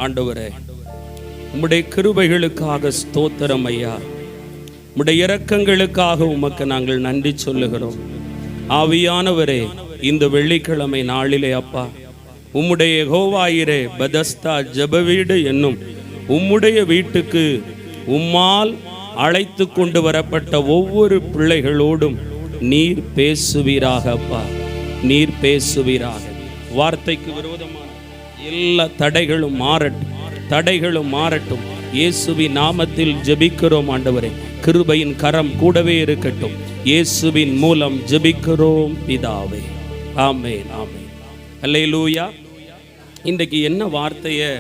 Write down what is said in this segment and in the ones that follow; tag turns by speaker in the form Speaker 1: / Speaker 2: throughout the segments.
Speaker 1: ஆண்டவரே, உம்முடைய கிருபைகளுக்காக ஸ்தோத்திரம் ஐயா. உம்முடைய இரக்கங்களுக்காக உமக்கு நாங்கள் நன்றி சொல்லுகிறோம். ஆவியானவரே, இந்த வெள்ளிக்கிழமை நாளிலே அப்பா, உம்முடைய யெகோவாயிரே பெதஸ்தா ஜெபவீடு என்னும் உம்முடைய வீட்டுக்கு உம்மால் அழைத்து கொண்டு வரப்பட்ட ஒவ்வொரு பிள்ளைகளோடும் நீர் பேசுவீராக அப்பா, நீர் பேசுவீராக. வார்த்தைக்கு விரோதமான எல்லா தடைகளும் மாறட்டும், தடைகளும் மாறட்டும். இயேசுவின் நாமத்தில் ஜெபிக்கிறோம் ஆண்டவரே. கிருபையின் கரம் கூடவே இருக்கட்டும். இயேசுவின் மூலம் ஜெபிக்கிறோம் பிதாவே. ஆமென், ஆமென். அல்லேலூயா. இன்றைக்கு என்ன வார்த்தையை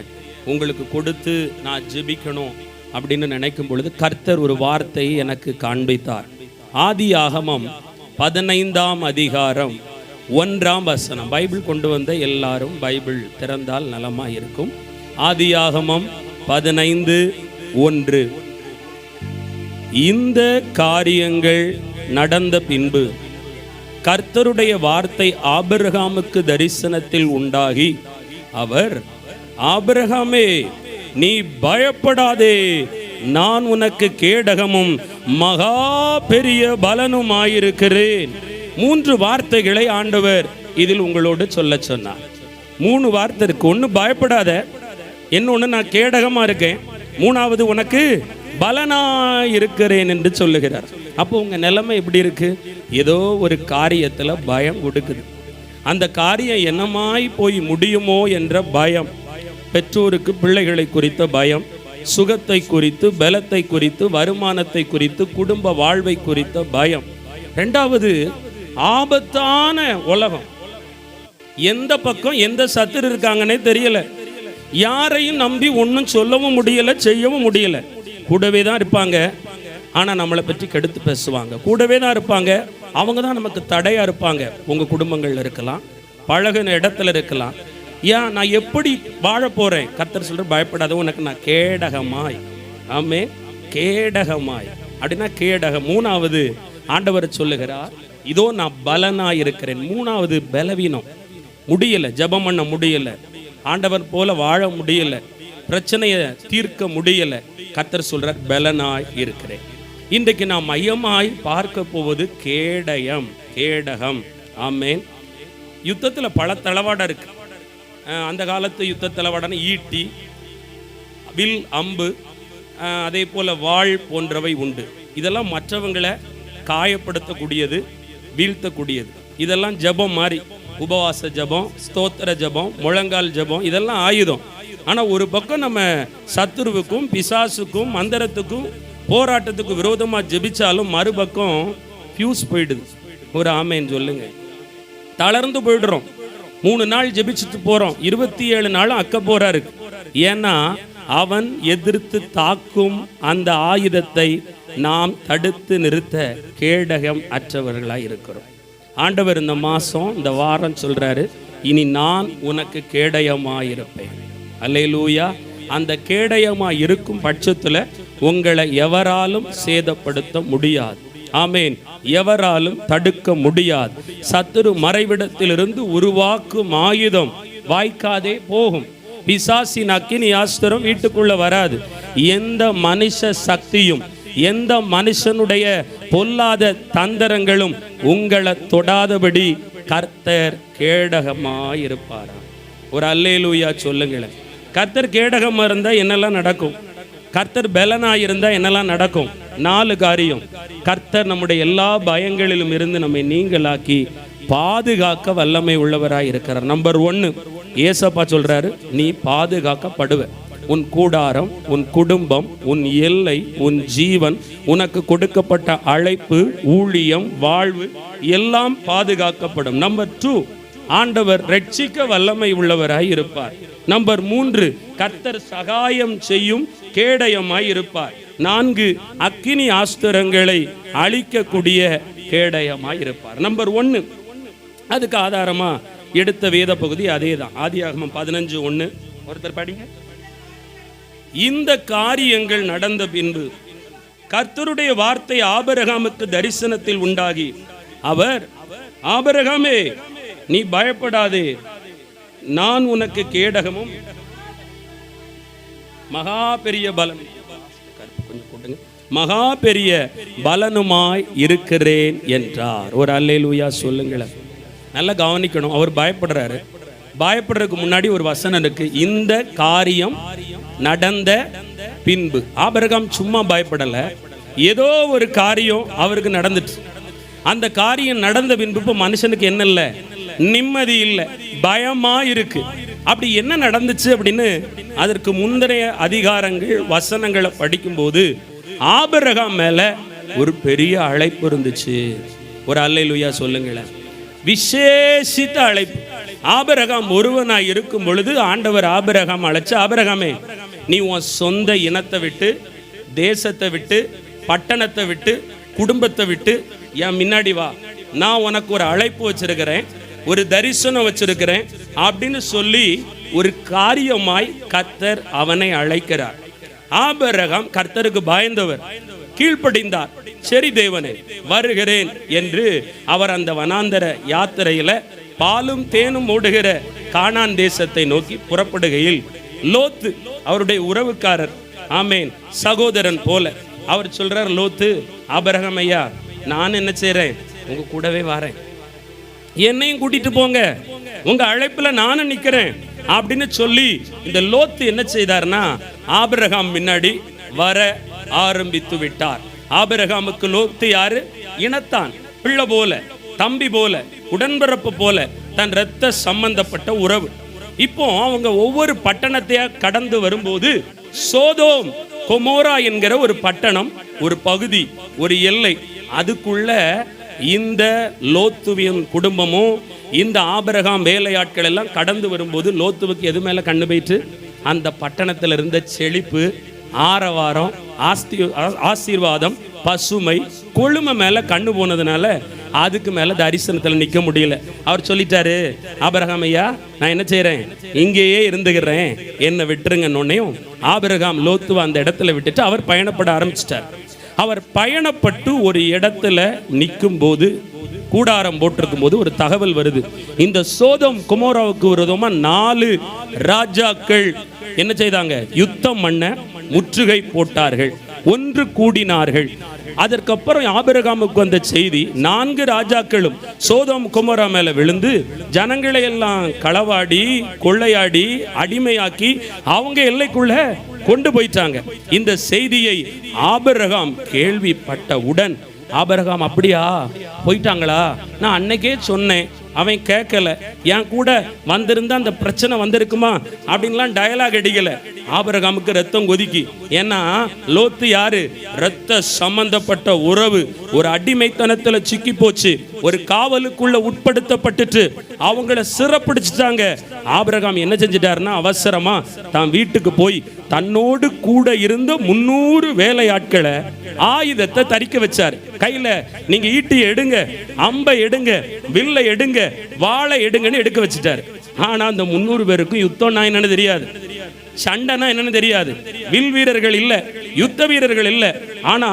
Speaker 1: உங்களுக்கு கொடுத்து நான் ஜெபிக்கணும் அப்படின்னு நினைக்கும் பொழுது கர்த்தர் ஒரு வார்த்தையை எனக்கு காண்பித்தார். ஆதியாகமம் 15ஆம் அதிகாரம் 1ஆம் வசனம். பைபிள் கொண்டு வந்த எல்லாரும் பைபிள் திறந்தால் நலமாக இருக்கும். ஆதியாகமம் 15:1. இந்த காரியங்கள் நடந்த பின்பு கர்த்தருடைய வார்த்தை ஆபிரகாமுக்கு தரிசனத்தில் உண்டாகி, அவர், ஆபிரகாமே, நீ பயப்படாதே, நான் உனக்கு கேடகமும் மகா பெரிய பலனுமாயிருக்கிறேன். 3 வார்த்தைகளை ஆண்டவர் இதில் உங்களோடு சொல்ல சொன்னார். 3 வார்த்தை இருக்கு. ஒன்று பயப்படாத, இன்னொன்று நான் கேடகமா இருக்கேன், 3வது உனக்கு பலனாயிருக்கிறேன் என்று சொல்லுகிறார். அப்போ உங்க நிலைமை எப்படி இருக்கு? ஏதோ ஒரு காரியத்துல பயம் கொடுக்குது. அந்த காரியம் என்னமாய் போய் முடியுமோ என்ற பயம். பெற்றோருக்கு பிள்ளைகளை குறித்த பயம், சுகத்தை குறித்து, பலத்தை குறித்து, வருமானத்தை குறித்து, குடும்ப வாழ்வை குறித்த பயம். 2வது ஆபத்தான உலகம். எந்த பக்கம் எந்த சத்துரு இருக்காங்கன்னே தெரியல. யாரையும் நம்பி ஒன்றும் சொல்லவும் முடியல, செய்யவும் முடியல. கூடவே தான் இருப்பாங்க, ஆனால் நம்மளை பற்றி கெடுத்து பேசுவாங்க. கூடவே தான் இருப்பாங்க, அவங்க தான் நமக்கு தடையா இருப்பாங்க. உங்க குடும்பங்கள் இருக்கலாம், பழகின இடத்துல இருக்கலாம். ஏன் நான் எப்படி வாழ போறேன்? கர்த்தர் சொல்ற, பயப்படாத, உனக்கு நான் கேடகமாய். ஆமே, கேடகமாய் அப்படின்னா கேடகம். 3வது ஆண்டவர் சொல்லுகிறார், இதோ நான் பலனாய் இருக்கிறேன். 3வது பலவீனம், முடியல, ஜெபம் பண்ண முடியல, ஆண்டவர் போல வாழ முடியல, பிரச்சனையை தீர்க்க முடியல. கர்த்தர் சொல்றார், பலனாய் இருக்கிறேன். இன்றைக்கு நாம் மையமாய் பார்க்க போவது கேடயம், கேடகம். ஆமேன். யுத்தத்தில் பல தளவாட இருக்கு. அந்த காலத்து யுத்த தளவாடன ஈட்டி, வில், அம்பு, அதே போல வாள் போன்றவை உண்டு. இதெல்லாம் மற்றவங்களை காயப்படுத்தக்கூடியது, வீழ்த்தக்கூடியது. இதெல்லாம் ஜபம் மாதிரி, உபவாச ஜபம், ஸ்தோத்திர ஜபம், முழங்கால் ஜபம், இதெல்லாம் ஆயுதம். ஆனால் ஒரு பக்கம் நம்ம சத்துருவுக்கும் பிசாசுக்கும் மந்திரத்துக்கும் போராட்டத்துக்கும் விரோதமாக ஜெபிச்சாலும் மறுபக்கம் ஃபியூஸ் போயிடுது. ஒரு ஆமேன்னு சொல்லுங்க. தளர்ந்து போயிடுறோம். 3 நாள் ஜெபிச்சுட்டு போறோம், 27 நாளும் அக்க போரா இருக்கு. ஏன்னா அவன் எதிர்த்து தாக்கும் அந்த ஆயுதத்தை நாம் தடுத்து நிறுத்த கேடகம் அற்றவர்களாய் இருக்கிறோம். ஆண்டவர் இந்த மாசம், இந்த வாரம் சொல்றாரு, இனி நான் உனக்கு கேடயமாயிருப்பேன். அல்லேலூயா. அந்த கேடயமா இருக்கும் பட்சத்துல உங்களை எவராலும் சேதப்படுத்த முடியாது. ஆமேன். எவராலும் தடுக்க முடியாது. சத்துரு மறைவிடத்திலிருந்து உருவாக்கும் ஆயுதம் வாய்க்காதே போகும். பிசாசின் அக்கினி ஆஸ்திரம் வீட்டுக்குள்ள வராது. எந்த மனுஷ சக்தியும், எந்த மனுஷனுடைய பொல்லாத தந்திரங்களும் உங்களை தொடாதபடி கர்த்தர் கேடகமாயிருப்பாரா? ஒரு அல்லேலூயா சொல்லுங்களேன். கர்த்தர் கேடகமா இருந்தா என்னெல்லாம் நடக்கும்? கர்த்தர் பலனாயிருந்தா என்னெல்லாம் நடக்கும்? 4 காரியம். கர்த்தர் நம்முடைய எல்லா பயங்களிலும் இருந்து நம்மை நீங்களாக்கி பாதுகாக்க வல்லமை உள்ளவராய் இருக்கிறார். நம்பர் 1, ஏசப்பா சொல்றாரு, நீ பாதுகாக்கப்படுவ. உன் கூடாரம், உன் குடும்பம், உன் எல்லை, உன் ஜீவன், உனக்கு கொடுக்கப்பட்ட அழைப்பு, ஊழியம், வாழ்வு எல்லாம் பாதுகாக்கப்படும். நம்பர் 2, ஆண்டவர் ரட்சிக்க வல்லமை உள்ளவராய் இருப்பார். நம்பர் 3, கர்த்தர் சகாயம் செய்யும் கேடயமாய் இருப்பார். 4, அக்கினி ஆஸ்திரங்களை அழிக்கக்கூடிய கேடயமாய் இருப்பார். நம்பர் 1, அதுக்கு ஆதாரமா எடுத்த வேத பகுதி அதே தான். ஆதியாகமம் 15:1. ஒருத்தர் படிங்க. இந்த காரியங்கள் நடந்த பின்பு கர்த்தருடைய வார்த்தை ஆபிரகாமுக்கு தரிசனத்தில் உண்டாகி, அவர், ஆபிரகாமே, நீ பயப்படாதே, நான் உனக்கு கேடகமும் மகா பெரிய பலன், கொஞ்சம் போட்டுங்க, மகா பெரிய பலனுமாய் இருக்கிறேன் என்றார். ஒரு அல்லேலூயா சொல்லுங்களேன். நல்லா கவனிக்கணும். அவர் பயப்படுறாரு. பயப்படுறதுக்கு முன்னாடி ஒரு வசனம் இருக்கு, இந்த காரியம் நடந்த பின்பு. ஆபிரகாம் சும்மா பயப்படல, ஏதோ ஒரு காரியம் அவருக்கு நடந்துட்டு. அந்த காரியம் நடந்த பின்பு இப்போ மனுஷனுக்கு என்ன இல்லை, நிம்மதி இல்லை, பயமா இருக்கு. அப்படி என்ன நடந்துச்சு அப்படின்னு அதற்கு முந்தைய அதிகாரங்கள் வசனங்களை படிக்கும்போது ஆபிரகாம் மேல ஒரு பெரிய அழைப்பு இருந்துச்சு. ஒரு அல்லேலூயா சொல்லுங்களேன். விசேஷித்த அழைப்பு. ஆபிரகாம் ஒருவனாய் இருக்கும் பொழுது ஆண்டவர் ஆபிரகாம் அழைச்சு, ஆபிரகாமே நீ உன் சொந்த இனத்தை விட்டு, தேசத்தை விட்டு, பட்டணத்தை விட்டு, குடும்பத்தை விட்டு என் முன்னாடி வா, நான் உனக்கு ஒரு அழைப்பு வச்சிருக்கிறேன், ஒரு தரிசனம் வச்சிருக்கிறேன் அப்படின்னு சொல்லி ஒரு காரியமாய் கர்த்தர் அவனை அழைக்கிறார். ஆபிரகாம் கர்த்தருக்கு பயந்தவர், கீழ்ப்படிந்தார். சரி தேவனே வருகிறேன் என்று அவர் அந்த வனாந்தர யாத்திரையில பாலும் தேனும் ஓடுகிற கானான் தேசத்தை நோக்கி புறப்படுகையில் லோத்து அவருடைய உறவுக்காரர், ஆமேன், சகோதரன் போல அவர் சொல்றார், லோத்து, ஆபிரகாம் ஐயா, நான் என்ன செய்றேன், உங்க கூடவே வரேன், என்னையும் கூட்டிட்டு போங்க, உங்க அழைப்புல நானும் நிக்கிறேன் அப்படின்னு சொல்லி இந்த லோத்து என்ன செய்தார்னா ஆபிரகாம் முன்னாடி வர ஆரம்பித்து விட்டார். ஆபிரகாமுக்கு லோத்து யாரு? இனத்தான், பிள்ளை போல, தம்பி போல, உடன்பிறப்பு போல, தன் இரத்த சம்பந்தப்பட்ட உறவு. இப்போ அவங்க ஒவ்வொரு பட்டணத்தையா கடந்து வரும்போது சோதோம் கொமோரா என்கிற ஒரு பட்டணம், ஒரு பகுதி, ஒரு எல்லை, அதுக்குள்ள இந்த லோத்துவின் குடும்பமும் இந்த ஆபிரகாம் வேலையாட்கள் எல்லாம் கடந்து வரும்போது லோத்துவுக்கு எது மேல கண்ணு போயிட்டு, அந்த பட்டணத்தில் இருந்த செழிப்பு, ஆரவாரம், ஆசீர்வாதம், பசுமை, கொழுமை மேல கண்ணு போனதுனால அதுக்கு மேல தரிசனத்தில் நிற்க முடியல. அவர் சொல்லிட்டாரு, ஆபிரகாம் ஐயா, நான் என்ன செய்யறேன், இங்கேயே இருந்துகிறேன், என்னை விட்டுருங்கன்னொன்னையும் ஆபிரகாம் லோத்துவ அந்த இடத்துல விட்டுட்டு அவர் பயணப்பட ஆரம்பிச்சிட்டார். அவர் பயணப்பட்டு ஒரு இடத்துல நிற்கும் போது, கூடாரம் போட்டிருக்கும் போது ஒரு தகவல் வருது. இந்த சோதோம் கொமோராவுக்கு விரோதமா 4 ராஜாக்கள் என்ன செய்தாங்க, யுத்தம் பண்ண முற்றுகை போட்டார்கள், ஒன்று கூடினார்கள். அதற்கப்புறம் ஆபிரகாமுக்கு வந்த செய்தி, 4 ராஜாக்களும் சோதோம் கொமோரா மேல விழுந்து ஜனங்களை எல்லாம் களவாடி, கொள்ளையாடி, அடிமையாக்கி அவங்க எல்லைக்குள்ள கொண்டு போயிட்டாங்க. இந்த செய்தியை ஆபிரகாம் கேள்விப்பட்டவுடன், ஆபிரகாம் அப்படியா போயிட்டாங்களா, நான் அன்னைக்கே சொன்னேன், அவன் கேட்கல, என் கூட வந்திருந்தா அந்த பிரச்சனை வந்திருக்குமா அப்படின்லாம் டயலாக் அடிக்கல. ஆபிரகாமுக்கு ரத்தம் கொதிக்கி. ஏன்னா லோத்து யாரு? ரத்த சம்பந்தப்பட்ட உறவு. ஒரு அடிமைத்தனத்துல சிக்கி போச்சு, ஒரு காவலுக்குள்ள உட்படுத்தப்பட்டுட்டு அவங்கள சிறப்பிடிச்சிட்டாங்க. ஆபிரகாம் என்ன செஞ்சிட்டாருன்னா அவசரமா தான் வீட்டுக்கு போய் தன்னோடு கூட இருந்த 300 வேலையாட்களை ஆயுதத்தை தரிக்க வச்சார். கையில நீங்க ஈட்டி எடுங்க, அம்பை எடுங்க, வில்லை எடுங்க, வாளை எடுங்கன்னு எடுக்க வச்சுட்டாரு. ஆனா அந்த 300 பேருக்கும் யுத்தம்னா என்னன்னு தெரியாது, சண்டைனா என்னன்னு தெரியாது, வில் வீரர்கள் இல்ல, யுத்த வீரர்கள் இல்ல. ஆனா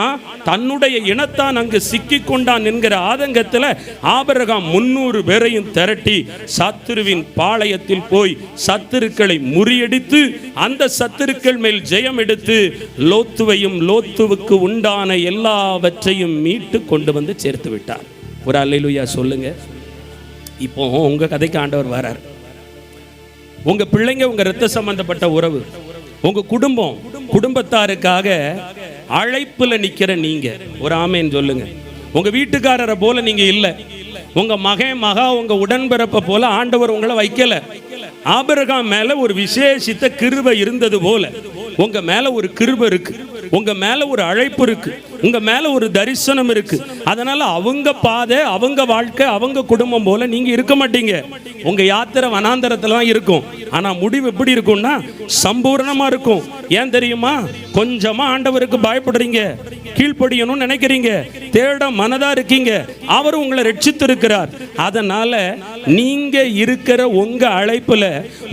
Speaker 1: தன்னுடைய இனத்தான் அங்கு சிக்கி கொண்டான் என்கிற ஆதங்கத்துல ஆபிரகாம் 300 பேரையும் திரட்டி சத்துருவின் பாளையத்தில் போய் சத்துருக்களை முறியடித்து அந்த சத்துருக்கள் மேல் ஜெயம் எடுத்து லோத்துவையும் லோத்துவுக்கு உண்டான எல்லாவற்றையும் மீட்டு கொண்டு வந்து சேர்த்து விட்டார். ஒரு அல்லேலூயா சொல்லுங்க. இப்போ உங்க கதைக்கு ஆண்டவர் வரார். உங்க பிள்ளைங்க, உங்க இரத்த சம்பந்தப்பட்ட உறவு, உங்க குடும்பம், குடும்பத்தாருக்காக அழைப்புல நிக்கிற நீங்க ஒரு ஆமேன் சொல்லுங்க. உங்க வீட்டுக்காரரை போல நீங்க இல்ல, உங்க மகன் மகா உங்க உடன்பிறப்ப போல ஆண்டவர் உங்களை வைக்கல. ஆபிரகாம் மேல ஒரு விசேஷித்த கிருபை இருந்தது போல உங்க மேல ஒரு கிருபை இருக்கு, உங்க மேல ஒரு அழைப்பு இருக்கு, உங்க மேல ஒரு தரிசனம் இருக்கு. அதனால அவங்க பாதை, அவங்க வாழ்க்கை, அவங்க குடும்பம் போல நீங்க இருக்க மாட்டீங்க. உங்க யாத்திரை வனாந்தரத்துல தான் இருக்கும். ஆனா முடிவு எப்படி இருக்கும்னா சம்பூர்ணமா இருக்கும். ஏன் தெரியுமா? கொஞ்சமா ஆண்டவருக்கு பயப்படுறீங்க, கீழ்ப்படியணும்னு நினைக்கிறீங்க, தேட மனதா இருக்கீங்க, அவர் உங்களை ரட்சித்து இருக்கிறார். அதனால நீங்க இருக்கிற உங்க அழைப்புல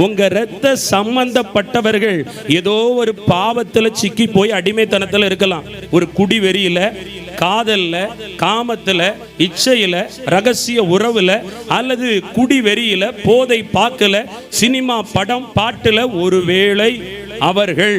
Speaker 1: உங்க இரத்த சம்பந்தப்பட்டவர்கள் ஏதோ ஒரு பாவத்துல சிக்கி போய் அடிமைத்தனத்துல இருக்கலாம். ஒரு குடி வெறியில, காதல்ல, காமத்துல, இச்சையில, ரகசிய உறவுல, அல்லது குடி வெறியில, போதை பாக்கல, சினிமா படம் பாட்டுல ஒருவேளை அவர்கள்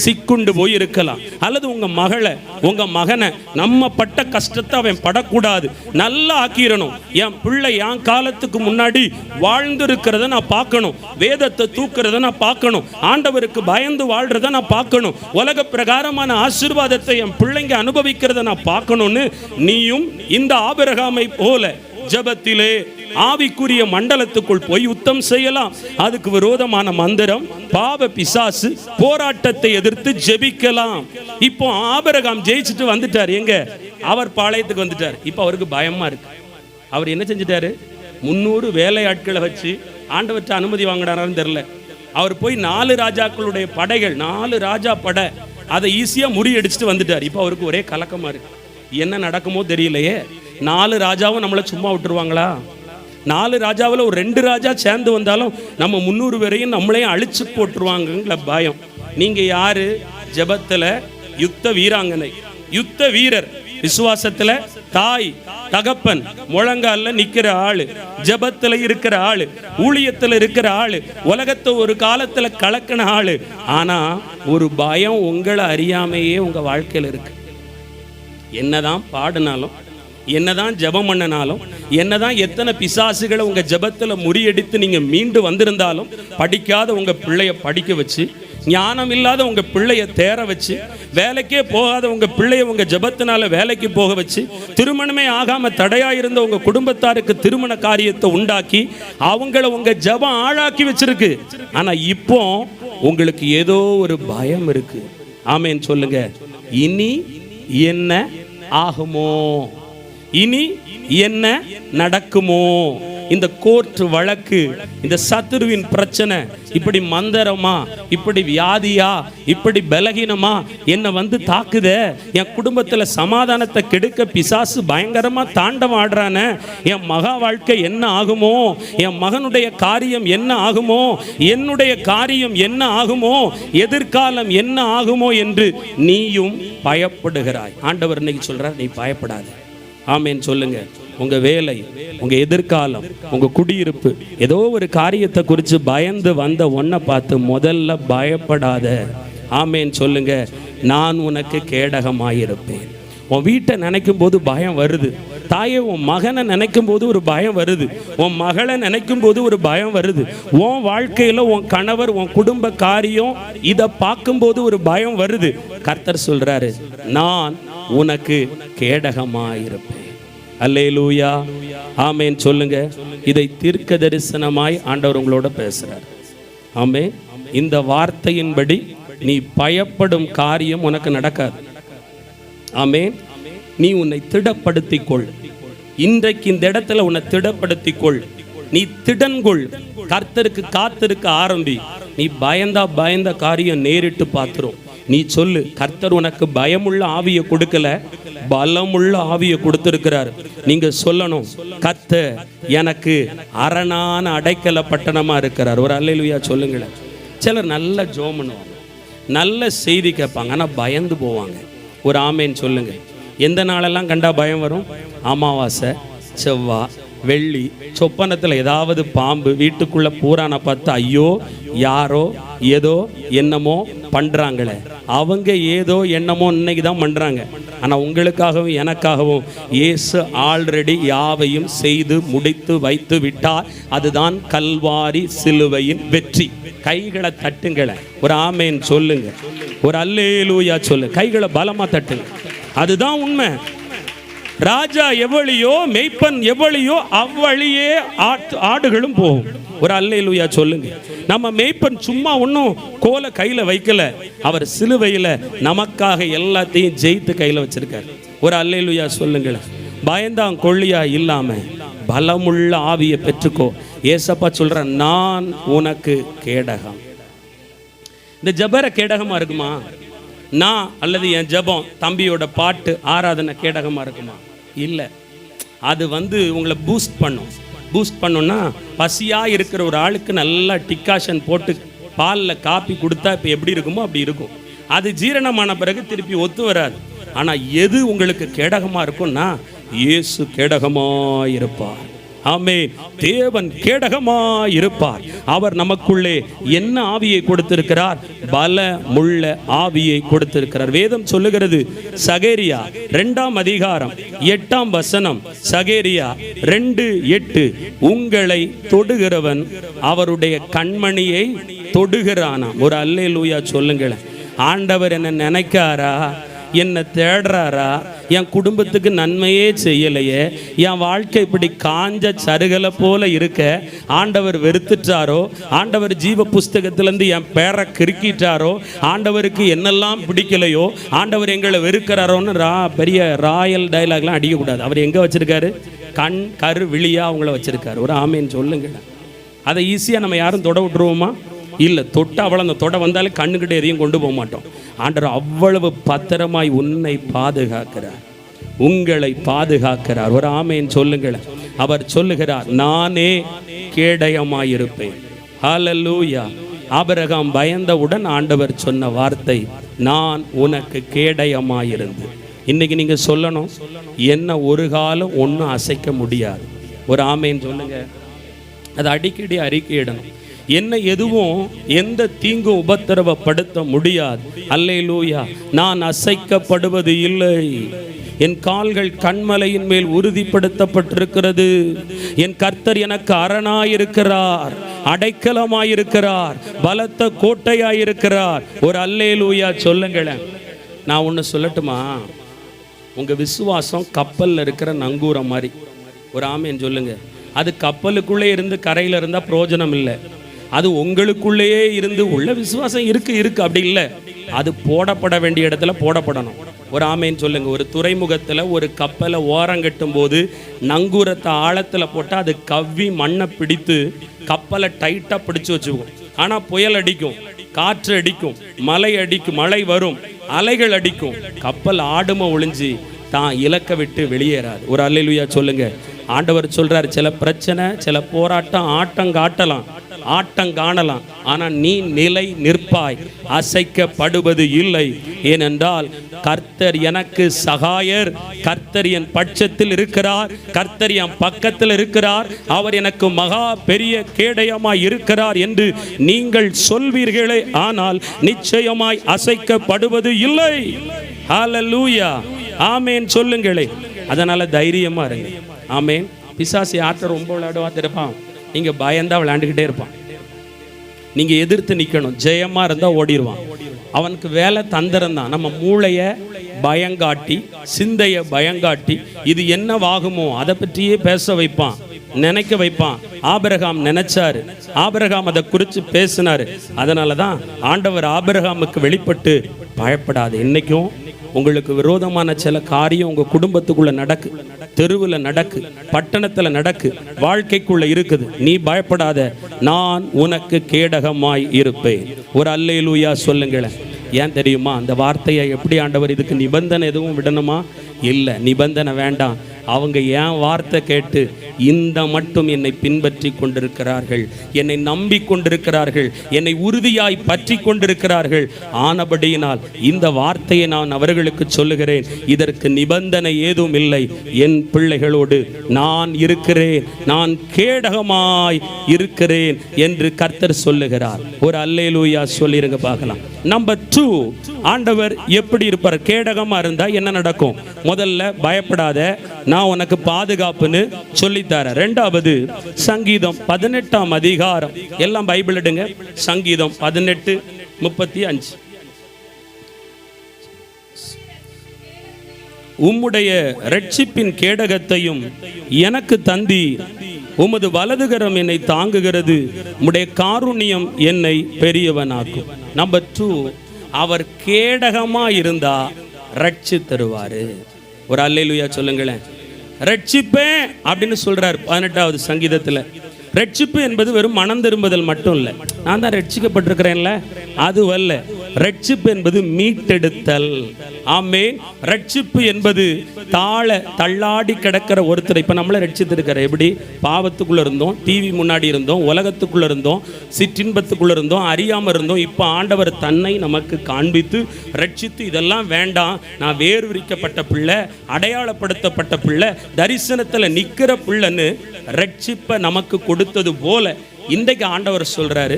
Speaker 1: சிக்குண்டு போய் இருக்கலாம். அல்லது உங்க மகளை உங்க மகனை நம்ம பட்ட கஷ்டத்தை அவன் படக்கூடாது, நல்லா ஆக்கிரணும். என் பிள்ளை என் காலத்துக்கு முன்னாடி வாழ்ந்து இருக்கிறத நான் பார்க்கணும், வேதத்தை தூக்குறத நான் பார்க்கணும், ஆண்டவருக்கு பயந்து வாழ்றத நான் பார்க்கணும், உலக பிரகாரமான ஆசீர்வாதத்தை என் பிள்ளைங்க அனுபவிக்கிறத நான் பார்க்கணும்னு நீயும் இந்த ஆபிரகாமை போல ஜெபத்திலே ஆவிக்குரிய மண்டலத்துக்குள் போய் யுத்தம் செய்யலாம். அதுக்கு விரோதமான மந்திரம், பாவ பிசாசு போராட்டத்தை எதிர்த்து ஜெபிக்கலாம். இப்போ ஆபிரகாம் ஜெயிச்சுட்டு வந்துட்டார். எங்க? அவர் பாளையத்துக்கு வந்துட்டார். இப்போ அவருக்கு பயமா இருக்கு. அவர் என்ன செஞ்சிட்டாரு? 300 வேலையாட்களை வச்சு ஆண்டவற்ற அனுமதி வாங்கினாரான்னு தெரியல. அவர் போய் 4 ராஜாக்களுடைய படைகள், 4 ராஜா படை, அதை ஈஸியாக முறியடிச்சுட்டு வந்துட்டார். இப்போ அவருக்கு ஒரே கலக்கமாக இருக்கு. என்ன நடக்குமோ தெரியலையே. 4 ராஜாவும் நம்மளை சும்மா விட்டுருவாங்களா? 4 ராஜாவில் ஒரு 2 ராஜா சேர்ந்து வந்தாலும் நம்ம 300 பேரையும் நம்மளையும் அழிச்சு போட்டுருவாங்கங்கிற பயம். நீங்க யாரு? ஜெபத்துல யுத்த வீராங்கனை, யுத்த வீரர், விசுவாசத்துல தாய் தகப்பன், முழங்கால நிக்கிற ஆளு, ஜெபத்துல இருக்கிற ஆளு, ஊழியத்துல இருக்கிற ஆளு, உலகத்தை ஒரு காலத்துல கலக்கின ஆளு. ஆனா ஒரு பயம் உங்களை அறியாமையே உங்க வாழ்க்கையில் இருக்கு. என்னதான் பாடினாலும், என்னதான் ஜெபம் பண்ணனாலும், என்னதான் எத்தனை பிசாசுகளை உங்க ஜெபத்துல முறியடித்து நீங்க மீண்டு வந்திருந்தாலும், படிக்காத உங்க பிள்ளைய படிக்க வச்சு, ஞானம் இல்லாத உங்க பிள்ளைய தேர வச்சு, வேலைக்கே போகாத உங்க பிள்ளைய உங்க ஜெபத்தினால வேலைக்கு போக வச்சு, திருமணமே ஆகாம தடையா இருந்த உங்க குடும்பத்தாருக்கு திருமண காரியத்தை உண்டாக்கி அவங்கள உங்க ஜெபம் ஆளாக்கி வச்சிருக்கு. ஆனா இப்போ உங்களுக்கு ஏதோ ஒரு பயம் இருக்கு. ஆமேன் சொல்லுங்க. இனி என்ன ஆகுமோ? இனி என்ன நடக்குமோ? இந்த கோர்ட் வழக்கு, இந்த சத்துருவின் பிரச்சனை, இப்படி மந்திரமா, இப்படி வியாதியா, இப்படி பலகீனமா என்ன வந்து தாக்குதே, என் குடும்பத்துல சமாதானத்தை கெடுக்க பிசாசு பயங்கரமா தாண்டவம் ஆடுறானே, என் மகா வாழ்க்கை என்ன ஆகுமோ, என் மகனுடைய காரியம் என்ன ஆகுமோ, என்னுடைய காரியம் என்ன ஆகுமோ, எதிர்காலம் என்ன ஆகுமோ என்று நீயும் பயப்படுகிறாய். ஆண்டவர் இன்னைக்கு சொல்றார், நீ பயப்படாத. ஆமேன் சொல்லுங்க. உங்க வேலை, உங்க எதிர்காலம், உங்க குடியிருப்பு, ஏதோ ஒரு காரியத்தை குறித்து பயந்து வந்த ஒன்றை பார்த்து முதல்ல பயப்படாத. ஆமேன் சொல்லுங்க. நான் உனக்கு கேடகமாயிருப்பேன். உன் வீட்டை நினைக்கும் போது பயம் வருது. தாயே, உன் மகனை நினைக்கும் போது ஒரு பயம் வருது. உன் மகளை நினைக்கும் போது ஒரு பயம் வருது. உன் வாழ்க்கையில உன் கணவர், உன் குடும்ப காரியம், இதை பார்க்கும்போது ஒரு பயம் வருது. கர்த்தர் சொல்றாரு, நான் உனக்கு கேடகமாயிருப்பேன். அல்லேலூயா, ஆமேன் சொல்லுங்க. இதை தீர்க்க தரிசனமாய் ஆண்டவர் உங்களோட பேசுறார். ஆமேன். இந்த வார்த்தையின்படி நீ பயப்படும் காரியம் உனக்கு நடக்காது. ஆமேன். நீ உன்னை திடப்படுத்திக்கொள். இன்றைக்கு இந்த இடத்துல உன்னை திடப்படுத்திக்கொள். நீ திடன்கொள். கர்த்தருக்கு காத்திருக்க ஆரம்பி. நீ பயந்த காரியம் நேரிட்டு பார்த்துரும். நீ சொல்லு, கர்த்தர் உனக்கு பயமுள்ள ஆவியை கொடுக்கல, பலமுள்ள ஆவியை கொடுத்திருக்கிறார். நீங்க சொல்லணும், கர்த்தர் எனக்கு அரணான அடைக்கல பட்டணமா இருக்கிறார். ஒரு அல்லேலூயா சொல்லுங்களேன். சிலர் நல்ல ஜெபம் பண்ணுவாங்க, நல்ல செய்தி கேட்பாங்க, ஆனா பயந்து போவாங்க. ஒரு ஆமேன் சொல்லுங்க. எந்த நாளெல்லாம் கண்டா பயம் வரும்? அமாவாசை, செவ்வாய், வெள்ளி, சொப்பனத்தில் ஏதாவது பாம்பு, வீட்டுக்குள்ள பூரான பார்த்து ஐயோ யாரோ ஏதோ என்னமோ பண்றாங்களே, அவங்க ஏதோ என்னமோ இன்னைக்கு தான் பண்றாங்க. ஆனா உங்களுக்காகவும் எனக்காகவும் இயேசு ஆல்ரெடி யாவையும் செய்து முடித்து வைத்து விட்டார். அதுதான் கல்வாரி சிலுவையின் வெற்றி. கைகளை தட்டுங்கள, ஒரு ஆமேன் சொல்லுங்க, ஒரு அல்லேலூயா சொல்லு. கைகளை பலமா தட்டுங்க. அதுதான் உண்மை. ராஜா எவ்வளியோ, மெய்ப்பன் எவ்வளியோ, அவ்வழியே ஆடுகளும் போகும். ஒரு அல்லேலூயா சொல்லுங்க. நம்ம மெய்ப்பன் சும்மா ஒன்றும் கோலை கையில் வைக்கல, அவர் சிலுவையில் நமக்காக எல்லாத்தையும் ஜெயித்து கையில் வச்சிருக்கார். ஒரு அல்லேலூயா சொல்லுங்களேன். பயந்தாங் கொள்ளியா இல்லாம பலமுள்ள ஆவியை பெற்றுக்கோ. ஏசப்பா சொல்ற, நான் உனக்கு கேடகம். இந்த ஜபர கேடகமா இருக்குமா? நான் அல்லது என் ஜபம், தம்பியோட பாட்டு, ஆராதனை கேடகமா இருக்குமா? இல்லை. அது உங்களை பூஸ்ட் பண்ணும். பூஸ்ட் பண்ணுன்னா, பசியாக இருக்கிற ஒரு ஆளுக்கு நல்லா டிக்காஷன் போட்டு பாலில் காப்பி கொடுத்தா இப்போ எப்படி இருக்குமோ அப்படி இருக்கும். அது ஜீரணமான பிறகு திருப்பி ஒத்து வராது. ஆனால் எது உங்களுக்கு கேடகமாக இருக்கும்னா, இயேசு கேடகமாக இருப்பார். ஆமென். தேவன் கேடகமாய் இருப்பார். அவர் நமக்குள்ளே என்ன ஆவியை கொடுத்திருக்கிறார்? பலமுள்ள ஆவியை கொடுத்திருக்கிறார். வேதம் சொல்லுகிறது, சகேரியா 2ஆம் அதிகாரம் 8ஆம் வசனம், சகேரியா 2:8, உங்களை தொடுகிறவன் அவருடைய கண்மணியை தொடுகிறானாம். ஒரு அல்லேலூயா சொல்லுங்களேன். ஆண்டவர் என்ன நினைக்காரா? என்னை தேடுறாரா? என் குடும்பத்துக்கு நன்மையே செய்யலையே, என் வாழ்க்கை இப்படி காஞ்ச சருகலை போல இருக்க ஆண்டவர் வெறுத்துட்டாரோ, ஆண்டவர் ஜீவ புஸ்தகத்திலேருந்து என் பேரை கிறுக்கிட்டாரோ, ஆண்டவருக்கு என்னெல்லாம் பிடிக்கலையோ, ஆண்டவர் எங்களை வெறுக்கிறாரோன்னு பெரிய ராயல் டைலாக்லாம் அடிக்கக்கூடாது. அவர் எங்கே வச்சுருக்காரு? கண் கரு விழியாக அவங்கள வச்சுருக்காரு. ஒரு ஆமேன்னு சொல்லுங்க. அதை ஈஸியாக நம்ம யாரும் தொட விட்டுருவோமா? இல்லை. தொட்டு அவ்வளோ அந்த தொட வந்தாலே கண்ணுக்கிட்ட எதையும் கொண்டு போக மாட்டோம். ஆண்டவர் அவ்வளவு பத்திரமாய் உன்னை பாதுகாக்கிறார், உங்களை பாதுகாக்கிறார். ஒரு ஆமேன் சொல்லுங்கள். அவர் சொல்லுகிறார், நானே கேடயமாயிருப்பேன். ஹல்லேலூயா. ஆபிரகாம் பயந்தவுடன் ஆண்டவர் சொன்ன வார்த்தை, நான் உனக்கு கேடயமாயிருந்து. இன்னைக்கு நீங்கள் சொல்லணும், என்ன ஒரு காலம் ஒன்றும் அசைக்க முடியாது. ஒரு ஆமேன் சொல்லுங்க. அது அடிக்கடி அறிக்கையிடணும். என்ன எதுவும் எந்த தீங்கும் உபத்திரவப்படுத்த முடியாது. அல்லேலூயா. நான் அசைக்கப்படுவது இல்லை. என் கால்கள் கண்மலையின் மேல் உறுதிப்படுத்தப்பட்டிருக்கிறது. என் கர்த்தர் எனக்கு அரணாயிருக்கிறார், அடைக்கலமாயிருக்கிறார், பலத்த கோட்டையாயிருக்கிறார். ஒரு அல்லேலூயா சொல்லுங்களேன். நான் ஒன்று சொல்லட்டுமா? உங்கள் விசுவாசம் கப்பலில் இருக்கிற நங்கூரம் மாதிரி. ஒரு ஆமேன் சொல்லுங்க. அது கப்பலுக்குள்ளே இருந்து கரையில் இருந்தால் பிரயோஜனம் இல்லை. அது உங்களுக்குள்ளேயே இருந்து உள்ள விசுவாசம் இருக்கு அப்படி இல்லை. அது போடப்பட வேண்டிய இடத்துல போடப்படணும். ஒரு ஆமேன்னு சொல்லுங்க. ஒரு துறைமுகத்தில் ஒரு கப்பலை ஓரங்கட்டும் போது நங்கூரத்தை ஆழத்தில் போட்டால் அது கவ்வி மண்ணை பிடித்து கப்பலை டைட்டாக பிடிச்சி வச்சுக்கும். ஆனால் புயல் அடிக்கும், காற்று அடிக்கும், மழை அடிக்கும், மழை வரும், அலைகள் அடிக்கும், கப்பல் ஆடும ஒளிஞ்சு தான் இலக்க விட்டு வெளியேறாது. ஒரு அல்லேலூயா சொல்லுங்க. ஆண்டவர் சொல்றார், சில பிரச்சனை, சில போராட்டம், ஆட்டம் காணலாம், ஆனால் நீ நிலை நிற்பாய், அசைக்கப்படுவது இல்லை. ஏனென்றால் கர்த்தர் எனக்கு சகாயர், கர்த்தர் என் பட்சத்தில் இருக்கிறார், கர்த்தர் என் பக்கத்தில் இருக்கிறார், அவர் எனக்கு மகா பெரிய கேடயமாய் இருக்கிறார் என்று நீங்கள் சொல்வீர்களே, ஆனால் நிச்சயமாய் அசைக்கப்படுவது இல்லை. ஹல்லேலூயா. ஆமேன் சொல்லுங்களே. அதனால தைரியமா இருங்க. ஆமேன். பிசாசு ஆட்ட ரொம்ப விளையாடுவா இருப்பான். நீங்க பயந்தா விளையாண்டுக்கிட்டே இருப்பான். நீங்க எதிர்த்து நிக்கணும். ஜெயமா இருந்தா ஓடிடுவான். அவனுக்கு வேலை தந்திரம் தான். நம்ம மூளைய பயங்காட்டி, சிந்தைய பயங்காட்டி, இது என்னவாகுமோ அதை பற்றியே பேச வைப்பான், நினைக்க வைப்பான். ஆபிரகாம் நினைச்சாரு, ஆபிரகாம் அதை குறித்து பேசினாரு. அதனால தான் ஆண்டவர் ஆபிரகாமுக்கு வெளிப்பட்டு, பயப்படாது, இன்னைக்கும் உங்களுக்கு விரோதமான சில காரியம் உங்க குடும்பத்துக்குள்ள நடக்கு, தெருவில் நடக்கு, பட்டணத்தில் நடக்கு, வாழ்க்கைக்குள்ள இருக்குது, நீ பயப்படாத, நான் உனக்கு கேடகமாய் இருப்பேன். ஒரு அல்லேலூயா சொல்லுங்களேன். ஏன் தெரியுமா? அந்த வார்த்தையை எப்படி ஆண்டவர், இதுக்கு நிபந்தனை எதுவும் விடணுமா? இல்லை, நிபந்தனை வேண்டாம். அவங்க என் வார்த்தை கேட்டு இந்த மட்டும் என்னை பின்பற்றி கொண்டிருக்கிறார்கள், என்னை நம்பி கொண்டிருக்கிறார்கள், என்னை உறுதியாய் பற்றி கொண்டிருக்கிறார்கள். ஆனபடியினால் இந்த வார்த்தையை நான் அவர்களுக்கு சொல்லுகிறேன். இதற்கு நிபந்தனை ஏதும் இல்லை. என் பிள்ளைகளோடு நான் இருக்கிறேன், நான் கேடகமாய் இருக்கிறேன் என்று கர்த்தர் சொல்லுகிறார். ஒரு அல்லேலூயா சொல்லிருங்க பார்க்கலாம். நம்பர் 2, ஆண்டவர் எப்படி இருப்பார்? கேடகமா இருந்தா என்ன நடக்கும்? முதல்ல பயப்படாத, நான் உனக்கு பாதுகாப்புன்னு சொல்லித்தர. இரண்டாவது, சங்கீதம் 18ஆம் அதிகாரம், எல்லாம் பைபிள் எடுங்க. சங்கீதம் 18:35. உம்முடைய இரட்சிப்பின் கேடகத்தையும் எனக்கு தந்தீர், உமது வலதுகரம் என்னை தாங்குகிறது, உம்முடைய காருண்யம் என்னை பெரியவனாக்கும். நம்பர் 2, அவர் கேடகமா இருந்தா ரட்சி தருவாரு. ஒரு அல்லேலூயா சொல்லுங்களேன். ரட்சிப்பேன் அப்படின்னு சொல்றார் 18வது சங்கீதத்தில். ரட்சிப்பு என்பது வெறும் மனம் திரும்புதல் மட்டும் இல்லை. நான் தான் ரட்சிக்கப்பட்டிருக்கிறேன்ல, அது அல்ல. ரட்சிப்பு என்பது மீட்டெடுத்தல். ஆமென். ரட்சிப்பு என்பது தள்ளாடி கிடக்கிற ஒருத்தர் இப்ப நம்மளை ரட்சித்திருக்கிற, எப்படி பாவத்துக்குள்ள இருந்தோம், டிவி முன்னாடி இருந்தோம், உலகத்துக்குள்ள இருந்தோம், சிற்றின்பத்துக்குள்ள இருந்தோம், அறியாம இருந்தோம். இப்ப ஆண்டவர் தன்னை நமக்கு காண்பித்து ரட்சித்து, இதெல்லாம் வேண்டாம், நான் வேறு விரிக்கப்பட்ட பிள்ளை, அடையாளப்படுத்தப்பட்ட பிள்ளை, தரிசனத்துல நிக்கிற பிள்ளைன்னு ரட்சிப்பை நமக்கு கொடுத்தது போல இன்றைக்கு ஆண்டவர் சொல்றாரு,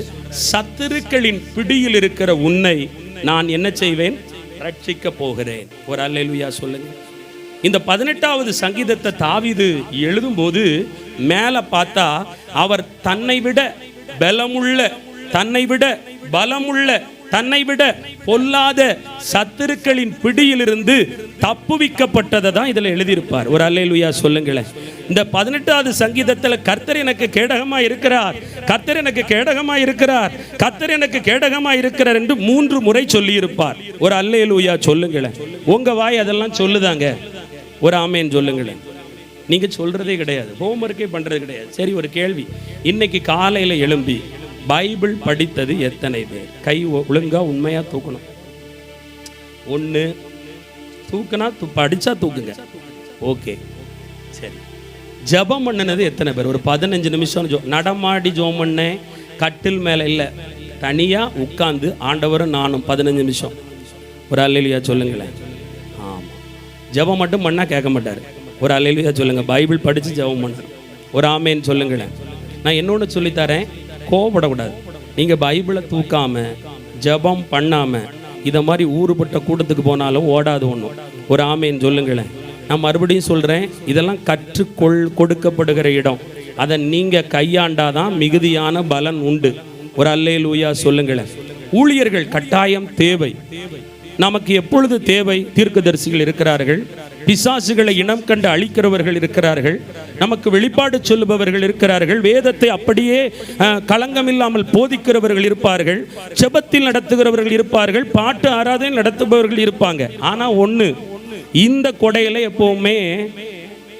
Speaker 1: சத்துருக்களின் பிடியில் இருக்கிற உன்னை நான் என்ன செய்வேன்? ரட்சிக்க போகிறேன். ஒரு அல்லேலூயா சொல்லுங்க. இந்த 18வது சங்கீதத்தை தாவீது எழுதும்போது மேல பார்த்தா, அவர் தன்னை விட பலமுள்ள, தன்னை விட பலமுள்ள, தன்னை விட பொல்லாத சத்துருக்களின் பிடியிலிருந்து தப்புவிக்கப்பட்டதை தான் இதுல எழுதியிருப்பார். ஒரு அல்லேலூயா சொல்லுங்களேன். இந்த 18வது சங்கீதத்தில் கர்த்தர் எனக்கு கேடகமா இருக்கிறார், கர்த்தர் எனக்கு கேடகமா இருக்கிறார், கர்த்தர் எனக்கு கேடகமா இருக்கிறார் என்று 3 முறை சொல்லி இருப்பார். ஒரு அல்லேலூயா சொல்லுங்களேன். உங்க வாய் அதெல்லாம் சொல்லுதாங்க. ஒரு ஆமேன் சொல்லுங்களேன். நீங்க சொல்றதே கிடையாது, ஹோம்ஒர்க்கே பண்றது கிடையாது. சரி, ஒரு கேள்வி. இன்னைக்கு காலையில எழும்பி பைபிள் படித்தது எத்தனை பேர்? கை ஒழுங்கா உண்மையா தூக்கணும். ஒன்று தூக்குனா படிச்சா தூக்குங்க. ஓகே, சரி. ஜபம் பண்ணினது எத்தனை பேர்? ஒரு 15 நிமிஷம் நடமாடி ஜோம் பண்ணேன், கட்டில் மேலே இல்லை, தனியாக உட்காந்து ஆண்டவரும் நானும் 15 நிமிஷம். ஒரு அல்லேலூயா சொல்லுங்களேன். ஆமாம், ஜபம் மட்டும் பண்ணால் கேட்க மாட்டார். ஒரு அல்லேலூயா சொல்லுங்கள். பைபிள் படித்து ஜபம் பண்ணார். ஒரு ஆமேன்னு சொல்லுங்களேன். நான் இன்னொன்று சொல்லித்தரேன், கோபப்படக்கூடாது. நீங்கள் பைபிளை தூக்காமல் ஜபம் பண்ணாமல் இதை மாதிரி ஊறுபட்ட கூட்டத்துக்கு போனாலும் ஓடாது ஒன்றும். ஒரு ஆமேன்னு சொல்லுங்களேன். நான் மறுபடியும் சொல்கிறேன், இதெல்லாம் கொடுக்கப்படுகிற இடம். அதை நீங்கள் கையாண்டாதான் மிகுதியான பலன் உண்டு. ஒரு அல்லேலூயா சொல்லுங்களேன். ஊழியர்கள் கட்டாயம் தேவை. நமக்கு எப்பொழுது தேவை? தீர்க்கதரிசிகள் இருக்கிறார்கள், பிசாசுகளை இனம் கண்டு அழிக்கிறவர்கள் இருக்கிறார்கள், நமக்கு வெளிப்பாடு சொல்லுபவர்கள் இருக்கிறார்கள், வேதத்தை அப்படியே களங்கம் இல்லாமல் போதிக்கிறவர்கள் இருப்பார்கள், செபத்தில் நடத்துகிறவர்கள் இருப்பார்கள், பாட்டு ஆராதனை நடத்துபவர்கள் இருப்பாங்க. ஆனால் ஒன்று, இந்த கொடையில எப்பவுமே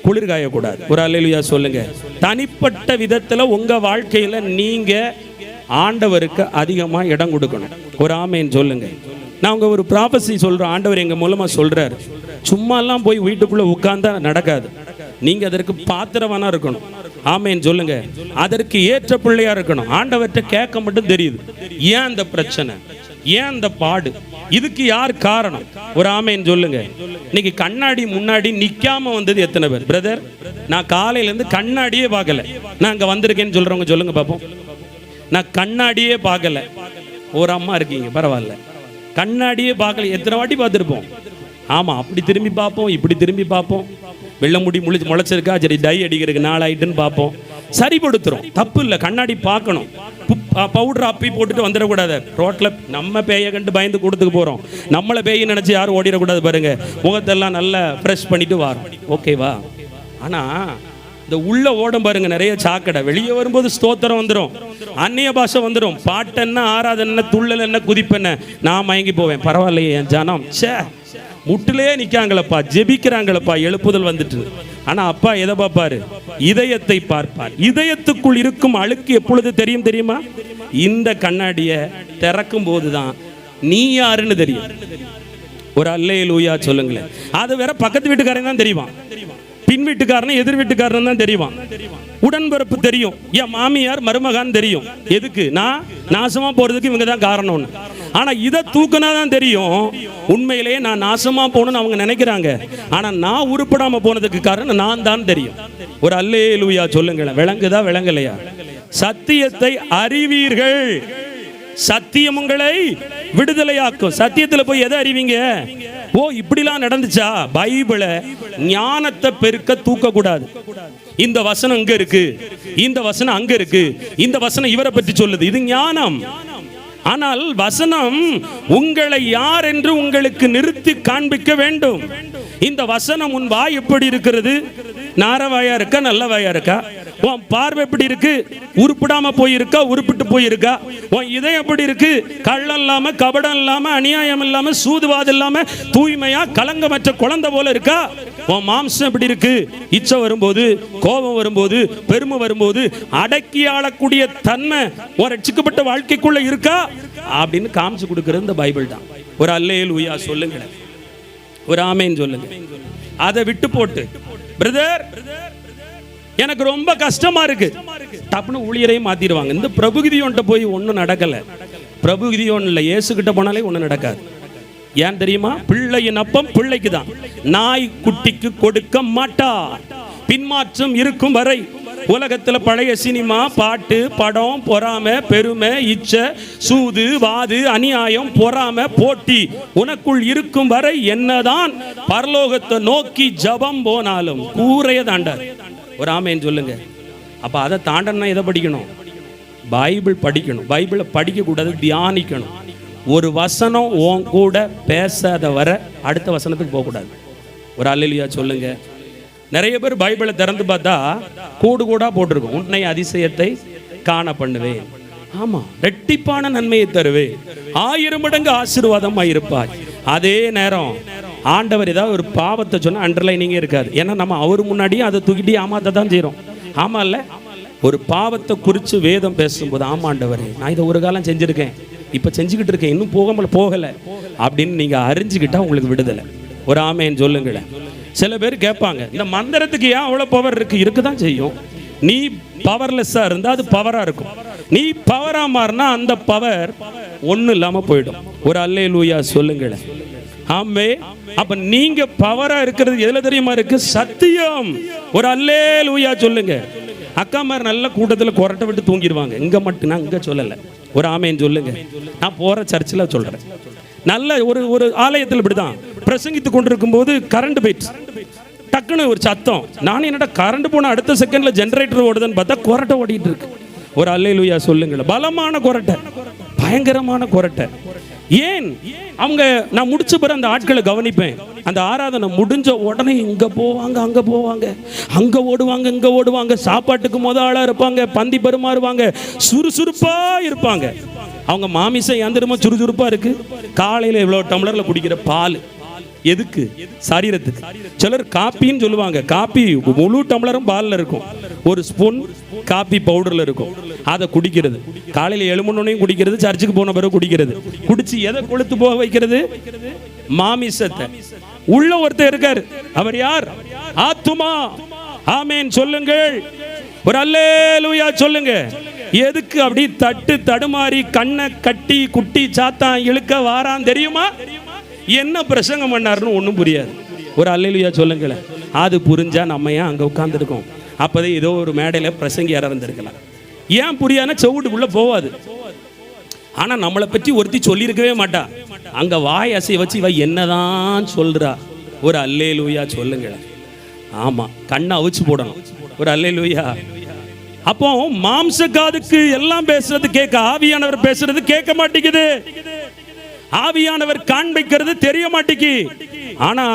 Speaker 1: குளிர் காயக்கூடாது. ஒரு அல்லேலூயா சொல்லுங்க. தனிப்பட்ட விதத்தில் உங்க வாழ்க்கையில நீங்க ஆண்டவருக்கு அதிகமாக இடம் கொடுக்கணும். ஒரு ஆமேன்னு சொல்லுங்க. நான் உங்க ஒரு ப்ராபஸி சொல்றேன், ஆண்டவர் எங்க மூலமா சொல்றாரு. சும்மாலாம் போய் வீட்டுக்குள்ள உட்கார்ந்தா நடக்காது. நீங்க அதற்கு பாத்திரவானா இருக்கணும். ஆமேன்னு சொல்லுங்க. அதற்கு ஏற்ற பிள்ளையா இருக்கணும். ஆண்டவர்கிட்ட கேட்க மட்டும் தெரியுது, ஏன் அந்த பிரச்சனை, ஏன் அந்த பாடு, இதுக்கு யார் காரணம்? ஒரு ஆமேன்னு சொல்லுங்க. இன்னைக்கு கண்ணாடி முன்னாடி நிக்காம வந்தது எத்தனை பேர்? பிரதர், நான் காலையில இருந்து கண்ணாடியே பார்க்கல, நான் அங்க வந்திருக்கேன்னு சொல்றவங்க சொல்லுங்க பாப்போம். நான் கண்ணாடியே பார்க்கல. ஒரு அம்மா இருக்கீங்க, பரவாயில்ல. கண்ணாடியே பார்க்கல. எத்தனை வாட்டி பார்த்துருப்போம்? ஆமா, அப்படி திரும்பி பார்ப்போம், இப்படி திரும்பி பார்ப்போம். வெள்ளை முடி முளைச்சிருக்கா, சரி டை அடிக்கிறதுக்கு நாளாயிட்டுன்னு பார்ப்போம். சரிப்படுத்துறோம், தப்பு இல்லை. கண்ணாடி பார்க்கணும். பவுடர் அப்பி போட்டுட்டு வந்துடக்கூடாது. ரோட்டில் நம்ம பேயை கண்டு பயந்து கூடத்துக்கு போகிறோம், நம்மளை பேயை நினச்சி யாரும் ஓடிடக்கூடாது. பாருங்க, முகத்தெல்லாம் நல்லா ஃப்ரெஷ் பண்ணிட்டு வரோம். ஓகேவா? ஆனால் இந்த உள்ள ஓடும் பாருங்க, நிறைய சாக்கடை. வெளியே வரும்போது ஸ்தோத்திரம் வந்துடும், அந்நிய பாஷை வந்துடும், பாட்டென்ன, ஆராதனை, துள்ளல் என்ன, குதிப்பென்ன, நான் மயங்கி போவேன். பரவாயில்லையே என் ஜனம், சே முட்டிலே நிற்காங்களப்பா, ஜெபிக்கிறாங்களப்பா, எழுப்புதல் வந்துட்டு. ஆனால் அப்பா எதை பார்ப்பாரு? இதயத்தை பார்ப்பார். இதயத்துக்குள் இருக்கும் அழுக்கு எப்பொழுது தெரியும் தெரியுமா? இந்த கண்ணாடியை திறக்கும் போதுதான் நீ யாருன்னு தெரியும். ஒரு அல்லேலூயா சொல்லுங்களேன். அது வேற பக்கத்து வீட்டுக்காரன் தான் தெரியுவான், பின் வீட்டுக்காரன் எதிர் வீட்டுக்காரன் தான் தெரியுவான், உடன்பிறப்பு தெரியும், என் மாமியார் மருமகான் தெரியும். எதுக்கு? நான் நாசமா போறதுக்கு இவங்க தான் காரணம்னு. ஆனா இதை தூக்கினா தான் தெரியும், உண்மையிலேயே நான் நாசமா போகணும்னு அவங்க நினைக்கிறாங்க. ஆனா நான் உருப்படாம போனதுக்கு காரணம் நான் தான் தெரியும். ஒரு அல்லேலூயா சொல்லுங்களேன். விளங்குதா விளங்கலையா? சத்தியத்தை அறிவீர்கள், சத்தியம் உங்களை விடுதலையாக்கும். சத்தியத்தில் போய் எதை அறிவீங்க? ஓ இப்படிலாம் நடந்துச்சா? பைபிளை ஞானத்தை பெருக்க தூக்க கூடாது. இந்த வசனம் இங்க இருக்கு, இந்த வசனம் அங்க இருக்கு, இந்த வசனம் இவரை பற்றி சொல்லுது, இது ஞானம். ஆனால் வசனம் உங்களை யார் என்று உங்களுக்கு நிறுத்தி காண்பிக்க வேண்டும். இந்த வசனம் உன் வாய் எப்படி இருக்கிறது? நாரவாயா இருக்கா, நல்ல வாயா இருக்கா? உன் பார்வை எப்படி இருக்கு? உருப்பிடாம போயிருக்கா, உருப்பிட்டு போயிருக்கா? உன் இதயம் எப்படி இருக்கு? கள்ளம் இல்லாம, கபடம் இல்லாம, அநியாயம் இல்லாம, சூதுவாது இல்லாம, தூய்மையா கலங்கமற்ற குழந்தை போல இருக்கா? உன் மாம்சம் எப்படி இருக்கு? இச்சை வரும்போது, கோபம் வரும்போது, பெருமை வரும்போது அடக்கி ஆளக்கூடிய தன்மை ஒரு ரட்சிக்கப்பட்ட வாழ்க்கைக்குள்ள இருக்கா? அப்படின்னு காமிச்சு கொடுக்கறது இந்த பைபிள் தான். ஒரு அல்லேலூயா சொல்லுங்க, ஒரு ஆமேன் சொல்லுங்க. அதை விட்டு போட்டு பிரதர் எனக்கு ரொம்ப கஷ்டமா இருக்கு தப்புன்னு ஊழியரையும் மாத்திடுவாங்க. இந்த பிரபுகிதியோன்ட்ட போய் ஒன்றும் நடக்கல. பிரபுகிதியோன் இல்லை, இயேசுகிட்ட போனாலே ஒன்றும் நடக்காது. ஏன் தெரியுமா? பிள்ளையின் அப்பம் பிள்ளைக்கு தான், நாய் குட்டிக்கு கொடுக்க மாட்டா. பின்மாற்றம் இருக்கும் வரை உலகத்தில் பழைய சினிமா, பாட்டு, படம், பொறாமை, பெருமை, இச்சை, சூது, வாது, அநியாயம், பொறாமை, போட்டி உனக்குள் இருக்கும் வரை என்னதான் பரலோகத்தை நோக்கி ஜபம் போனாலும் கூரைய தாண்டார். ஒரு ஆமேன்னு சொல்லுங்க. அப்ப அதை தாண்டனா எதை படிக்கணும்? பைபிள் படிக்கணும். பைபிளை படிக்க கூடாது, தியானிக்கணும். ஒரு வசனம் உன் கூட பேசாத வர அடுத்த வசனத்துக்கு போகக்கூடாது. ஒரு அல்லேலூயா சொல்லுங்க. நிறைய பேர் பைபிளை திறந்து பார்த்தா கூடு கூடா போட்டிருக்கும், உன்னை அதிசயத்தை காண பண்ணுவேன், ஆமா ரெட்டிப்பான நன்மையை தருவேன், 1000 மடங்கு ஆசீர்வாதமா இருப்பாய். அதே நேரம் ஆண்டவர் ஏதாவது ஒரு பாவத்தை சொன்னா அண்டர்லைனிங்கே இருக்காது. ஏன்னா நம்ம அவர் முன்னாடியும் அதை தூக்கிட்டு ஆமாத்த தான் செய்கிறோம். ஆமா இல்ல? ஒரு பாவத்தை குறித்து வேதம் பேசும்போது ஆமா ஆண்டவரே நான் இதை ஒரு காலம் செஞ்சுருக்கேன், இப்போ செஞ்சுக்கிட்டு இருக்கேன், இன்னும் போகலை அப்படின்னு நீங்கள் அறிஞ்சுக்கிட்டா உங்களுக்கு விடுதலை. ஒரு ஆமேன்னு சொல்லுங்களேன். சில பேர் கேட்பாங்க, இந்த மந்திரத்துக்கு ஏன் அவ்வளோ பவர் இருக்கு தான் செய்யும். நீ பவர்லெஸ்ஸாக இருந்தால் அது பவராக இருக்கும். நீ பவராக மாறினா அந்த பவர் ஒன்றும் இல்லாமல் போயிடும். ஒரு அல்லேலூயா சொல்லுங்களேன். ஆமே. அப்ப நீங்க பவரா இருக்கிறது எதுல தெரியுமா இருக்கு? சத்தியம். ஒரு அல்லேலூயா சொல்லுங்க. அக்கா மாதிரி நல்ல கூட்டத்தில் கொரட்டை விட்டு தூங்கிடுவாங்க. இங்க மட்டும் நான் இங்க சொல்லலை. ஒரு ஆமேன்னு சொல்லுங்க. நான் போற சர்ச்சில் சொல்றேன். நல்ல ஒரு ஆலயத்தில் இப்படிதான் பிரசங்கித்து கொண்டிருக்கும் போது கரண்ட் போயிட்டு டக்குன்னு ஒரு சத்தம். நான் என்னடா கரண்ட் போன அடுத்த செகண்ட்ல ஜெனரேட்டர் ஓடுதுன்னு பார்த்தா கொரட்டை ஓடிட்டு இருக்கு. ஒரு அல்லேலூயா சொல்லுங்களேன். பலமான கொரட்டை, பயங்கரமான கொரட்டை. ஏன் அவங்க நான் முடிச்ச பிறகு அந்த ஆட்களை கவனிப்பேன். அந்த ஆராதனை முடிஞ்ச உடனே இங்க போவாங்க, அங்க போவாங்க, அங்க ஓடுவாங்க, இங்க ஓடுவாங்க, சாப்பாட்டுக்கு ஆளா இருப்பாங்க, பந்தி பரிமாறுவாங்க, சுறுசுறுப்பா இருப்பாங்க. அவங்க மாமிசம் எந்திரமா சுறுசுறுப்பா இருக்கு. காலையில இவ்வளவு டம்ளர்ல குடிக்கிற பால் எதுக்கு? சரீரத்துக்கு. சிலர் காப்பின்னு சொல்லுவாங்க. காப்பி முழு டம்ளரும் பால்ல இருக்கும், ஒரு ஸ்பூன் காப்பி பவுடர்ல இருக்கும். அதை குடிக்கிறது. காலையில எழுமுனையும் குடிக்கிறது, சர்ச்சுக்கு போன பிறகு குடிக்கிறது. குடிச்சு எதை கொளுத்து போக வைக்கிறது? மாமிசத்தை. உள்ள ஒருத்தர் இருக்கார். அவர் யார்? ஆத்துமா. ஆமேன் சொல்லுங்கள். ஒரு அல்லேலூயா சொல்லுங்க. எதுக்கு அப்படி தடுமாறி கண்ணை கட்டி குட்டி சாத்தான் இழுக்க வாரான் தெரியுமா? என்ன பிரசங்கம் பண்ணாருன்னு ஒன்றும் புரியாது. ஒரு அல்லேலூயா சொல்லுங்களேன். அது புரிஞ்சா நம்ம ஏன் அங்கே உட்காந்துருக்கோம்? அப்போதே ஏதோ ஒரு மேடையில் பிரசங்கி யாராக இருந்திருக்கலாம். ஏன் புரியாதுன்னா செவுட்டுக்குள்ளே போவாது. ஆனால் நம்மளை பற்றி ஒருத்தி சொல்லியிருக்கவே மாட்டா. அங்கே வாய் அசைய வச்சு இவ என்னதான் சொல்கிறா. ஒரு அல்லேலூயா சொல்லுங்களேன். ஆமாம், கண்ணை அவிச்சு போடணும். ஒரு அல்லேலூயா. அப்போ மாம்ச காதுக்கு எல்லாம் பேசுறது கேட்க, ஆவியானவர் பேசுறது கேட்க மாட்டேங்குது. ஆவியானவர் காண்பிக்கிறது தெரிய மாட்டேங்கி. ஆனா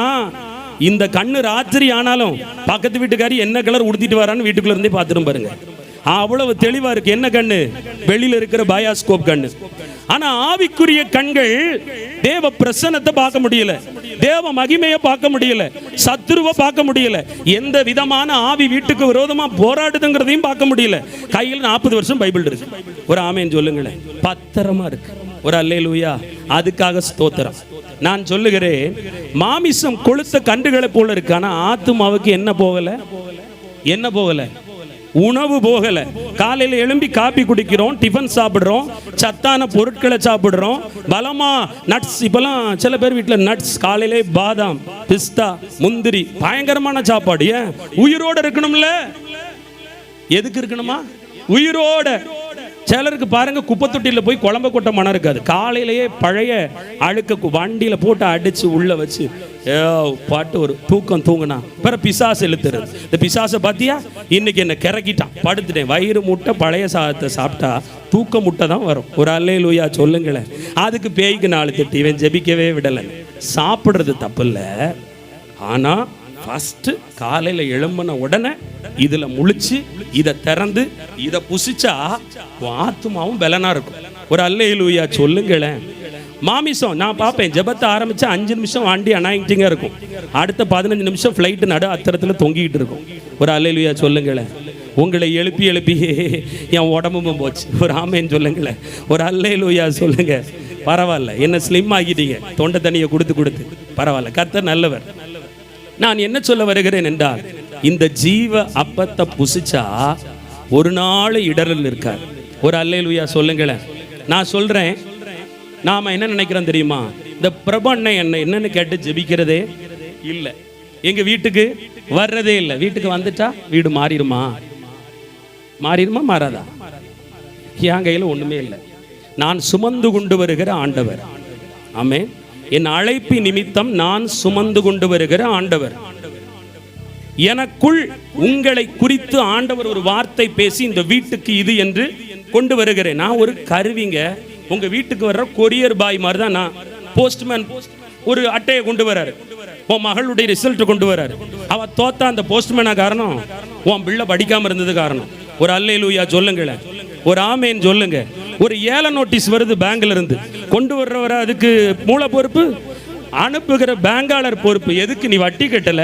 Speaker 1: இந்த கண்ணு ராத்திரி ஆனாலும் பக்கத்து வீட்டுக்காரி என்ன கலர் உடுத்திட்டு வரான்னு வீட்டுக்குள்ள இருந்தே பார்த்துரும் பாருங்க. அவ்வளவு தெளிவா இருக்கு. என்ன கண்ணு? வெளியில இருக்கிற பயாஸ்கோப் கண்ணு. ஆனா ஆவிக்குரிய கண்கள் தேவ பிரசன்னத்தை பார்க்க முடியல, தேவ மகிமையை பார்க்க முடியல, சத்துருவை பார்க்க முடியல, எந்த விதமான ஆவி வீட்டுக்கு விரோதமா போராடுதுங்கிறதையும் பார்க்க முடியல. கையில் 40 வருஷம் பைபிள் இருக்கு. ஒரு ஆமேன் சொல்லுங்களேன். பத்திரமா இருக்கு. ஒரு அல்லேலூயா. அதுக்காக ஸ்தோத்திரம். நான் சொல்லுகிறேன், மாமிசம் கொளுத்த கன்றுகளை போல இருக்கு. ஆனா ஆத்துமாவுக்கு என்ன போகல? என்ன போகல? உணவு போகல. காலையில் எழும்பி காப்பி குடிக்கிறோம், டிஃபன் சாப்பிடுறோம், சத்தான பொருட்களை சாப்பிடுறோம், பலமா நட்ஸ். இப்பெல்லாம் சில பேர் வீட்டில் நட்ஸ், காலையிலே பாதாம், பிஸ்தா, முந்திரி, பயங்கரமான சாப்பாடு. ஏன்? உயிரோட இருக்கணும்ல. எதுக்கு இருக்கணுமா? உயிரோட. சிலருக்கு பாருங்க, குப்பை தொட்டியில் போய் குழம்பு கொட்ட மனம் இருக்காது. காலையிலேயே பழைய அழுக்க வண்டியில் போட்டு அடிச்சு உள்ள வச்சு பாட்டு ஒரு தூக்கம் தூங்கினா பிற பிசாசு இழுத்துறது. இந்த பிசாசை பார்த்தியா, இன்னைக்கு என்ன கிறக்கிட்டான், படுத்துட்டேன், வயிறு முட்டை பழைய சாதத்தை சாப்பிட்டா தூக்க முட்டை தான் வரும். ஒரு அல்லேலூயா சொல்லுங்களேன். அதுக்கு பேய்க்கு 4 திட்டு, இவன் ஜெபிக்கவே விடலை. சாப்பிட்றது தப்பு இல்லை. ஆனால் ஃபஸ்ட்டு காலையில் எழும்பின உடனே இதில் முழிச்சு இதை திறந்து இதை புசிச்சா ஆத்துமாவும் பலனா இருக்கும். ஒரு அல்லேலூயா சொல்லுங்களேன். மாமிசம் நான் பார்ப்பேன், ஜெபத்தை ஆரம்பிச்சா 5 நிமிஷம் வாண்டி அனாயிண்டிங்காக இருக்கும். அடுத்த 15 நிமிஷம் ஃப்ளைட்டு நடு அத்தரத்தில் தொங்கிக்கிட்டு இருக்கும். ஒரு அல்லேலூயா சொல்லுங்களேன். உங்களை எழுப்பி எழுப்பியே என் உடம்பும் போச்சு. ஒரு ஆமேன்னு சொல்லுங்களேன், ஒரு அல்லேலூயா சொல்லுங்க. பரவாயில்ல, என்ன ஸ்லிம் ஆகிட்டீங்க, தொண்டை தண்ணியை கொடுத்து பரவாயில்ல, கர்த்தர் நல்லவர். நான் என்ன சொல்ல வருகிறேன் என்றால், இந்த ஜீவ அப்பத்தை புசிச்சா ஒரு நாள் இடரில் இருக்கார். ஒரு அல்லேலூயா சொல்லுங்களேன். நான் சொல்றேன், நாம என்ன நினைக்கிறோம் தெரியுமா? இந்த பிரபு அண்ணன் என்ன என்னன்னு கேட்டு ஜெபிக்கிறதே இல்லை, எங்க வீட்டுக்கு வர்றதே இல்லை. வீட்டுக்கு வந்துட்டா வீடு மாறிடுமா மாறாதா? என் கையில் ஒண்ணுமே இல்லை. நான் சுமந்து கொண்டு வருகிற ஆண்டவர். ஆமென். என் அழைப்பு நிமித்தம் நான் சுமந்து கொண்டு வருகிற ஆண்டவர். எனக்குள் உங்களை குறித்து ஆண்டவர் ஒரு வார்த்தை பேசி இந்த வீட்டுக்கு இது என்று கொண்டு வருகிறேன். நான் ஒரு கருவிங்க. உங்க வீட்டுக்கு வர்ற கொரியர் பாய் மாதிரி தான் நான். போஸ்ட்மேன் ஒரு அட்டையை கொண்டு வராரு, உன் மகளுடைய ரிசல்ட் கொண்டு வராரு. அவ தோத்தா அந்த போஸ்ட்மேனா காரணம்? உன் பிள்ளை படிக்காம இருந்தது காரணம். ஒரு அல்லேலூயா சொல்லுங்களேன், ஒரு ஆமேன் சொல்லுங்க. ஒரு ஏல நோட்டீஸ் வருது பேங்க்ல இருந்து, கொண்டு வர்றவர அதுக்கு மூல பொறுப்பு, அனுப்புகிற பேங்காளர் பொறுப்பு. எதுக்கு? நீ வட்டி கட்டல,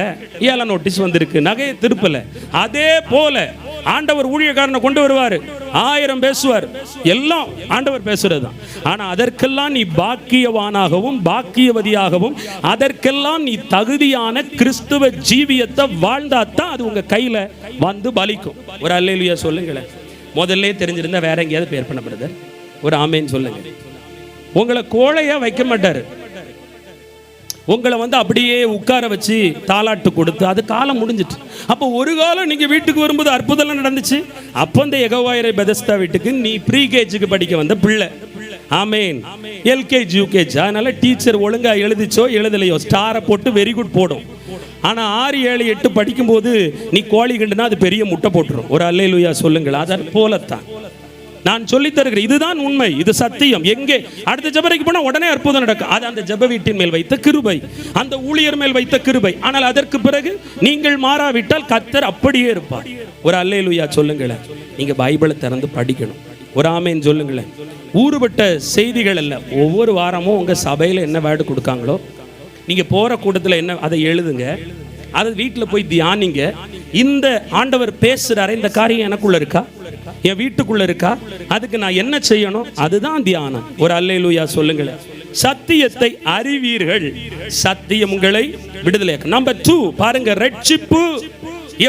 Speaker 1: ஏல நோட்டீஸ் வந்திருக்கு, நகையை திருப்பல. அதே போல ஆண்டவர் ஊழியக்காரனை கொண்டு வருவார், 1000 பேசுவார், எல்லாம் ஆண்டவர் பேசுறது தான். ஆனா அதற்கெல்லாம் நீ பாக்கியவானாகவும் பாக்கியவதியாகவும், அதற்கெல்லாம் நீ தகுதியான கிறிஸ்துவ ஜீவியத்தை வாழ்ந்தாத்தான் அது உங்க கையில வந்து பலிக்கும். ஒரு அல்லேலூயா சொல்லுங்களேன். முதல்ல தெரிஞ்சிருந்தா வேற எங்கேயாவது பேர் பண்ண பிரதர், ஒரு ஆமேன்னு சொல்லுங்க. உங்களை கோழையா வைக்க மாட்டாரு, உங்களை வந்து அப்படியே உட்கார வச்சு தாலாட்டு கொடுத்து, அது காலம் முடிஞ்சிட்டு. அப்போ ஒரு காலம் நீங்க வீட்டுக்கு வரும்போது அற்புதம் நடந்துச்சு. அப்போ இந்த யெகோவாயிரை பெதஸ்தா வீட்டுக்கு நீ ப்ரீ கேஜிக்கு படிக்க வந்த பிள்ளை. ஆமேன். எல்கேஜி யூகேஜி, அதனால டீச்சர் ஒழுங்கா எழுதிச்சோ எழுதலையோ ஸ்டாரை போட்டு வெரி குட் போடும். ஆனா 6, 7, 8 படிக்கும்போது நீ கோழி கண்டுனா அது பெரிய முட்டை போட்டுரும். ஒரு அல்லேலூயா சொல்லுங்கள். அதன் போலத்தான் நான் சொல்லி தருகிறேன். இதுதான் உண்மை, இது சத்தியம். எங்கே அடுத்த ஜெபரைக்கு போனா உடனே அற்புதம் நடக்கும். அது அந்த ஜெப வீட்டின் மேல் வைத்த கிருபை, அந்த ஊழியர் மேல் வைத்த கிருபை. ஆனால் அதற்கு பிறகு நீங்கள் மாறாவிட்டால் கர்த்தர் அப்படியே இருப்பார். ஒரு அல்லேலூயா சொல்லுங்களேன். நீங்க பைபிளை திறந்து படிக்கணும். ஒரு ஆமேன் சொல்லுங்களேன். ஊறுபட்ட செய்திகள் அல்ல. ஒவ்வொரு வாரமும் உங்க சபையில என்ன வேர்டு கொடுக்காங்களோ, நீங்க போற கூட்டத்தில் என்ன அதை எழுதுங்க, அதை வீட்டில் போய் தியானிங்க. இந்த ஆண்டவர் பேசுறாரு, இந்த காரியம் எனக்குள்ள இருக்கா, என் வீட்டுக்குள்ள இருக்கா, அதுக்கு நான் என்ன செய்யணும், அதுதான் தியானம். ஒரு அல்லேலூயா சொல்லுங்களேன். சத்தியத்தை அறிவீர்கள், சத்தியம் உங்களை விடுதலை. நம்பர் 2 பாருங்க, ரட்சிப்பு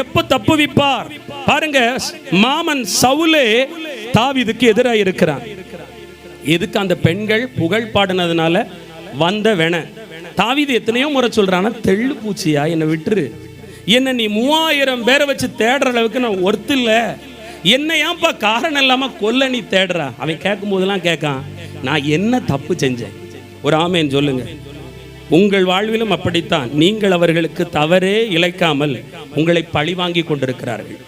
Speaker 1: எப்ப தப்புவிப்பார் பாருங்க. மாமன் சவுலே தாவீதுக்கு எதிராக இருக்கிறான். எதுக்கு? அந்த பெண்கள் புகழ் பாடினதுனால வந்த வென. தாவீது எத்தனையோ முறை சொல்றானா, தெள்ளு பூச்சியா என்னை விட்டுரு, என்ன நீ 3000 பேரை வச்சு தேடுற அளவுக்கு நான் ஒர்த்து இல்லை, என்ன ஏன்பா காரணம் இல்லாம கொல்ல நீ தேடுறா? அவன் கேட்கும் போதெல்லாம் கேட்கான், நான் என்ன தப்பு செஞ்சேன்? ஒரு ஆமேன் சொல்லுங்க. உங்கள் வாழ்விலும் அப்படித்தான். நீங்கள் அவர்களுக்கு தவறே இழைக்காமல் உங்களை பழி வாங்கி கொண்டிருக்கிறார்கள்,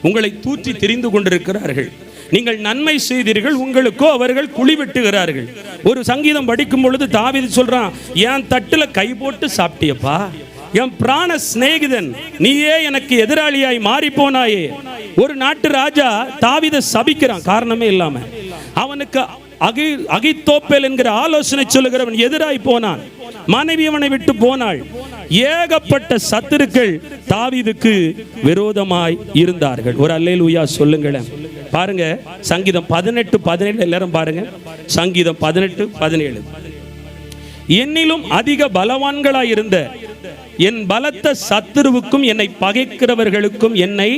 Speaker 1: உங்களை தூற்றி திரிந்து கொண்டிருக்கிறார்கள். நீங்கள் நன்மை செய்தீர்கள், உங்களுக்கோ அவர்கள் குழி வெட்டுகிறார்கள். ஒரு சங்கீதம் படிக்கும் பொழுது தாவீது சொல்றான், என் தட்டுல கை போட்டு சாப்பிட்டியப்பா, என் பிராண சிநேகிதன் நீயே எனக்கு எதிராளியாய் மாறி போனாயே. ஒரு நாட்டு ராஜா தாவீதை சபிக்கிறான் காரணமே இல்லாம. அவனுக்கு அகித்தோப்பேல் என்கிற ஆலோசனை சொல்லுகிறவன் எதிராய் போனான், மனைவி அவனை விட்டு போனாள். ஏகப்பட்ட சத்துருக்கள் தாவீதுக்கு விரோதமாய் இருந்தார்கள். ஒரு அல்லேலூயா சொல்லுங்களேன். பாருங்க சங்கீதம் 18:17 எல்லாரும் பாருங்க. சங்கீதம் 18:17. என்னிலும் அதிக பலவான்களாய் இருந்த என் பலத்த சத்துருவுக்கும் என்னை பகைக்கிறவர்களுக்கும் என்னை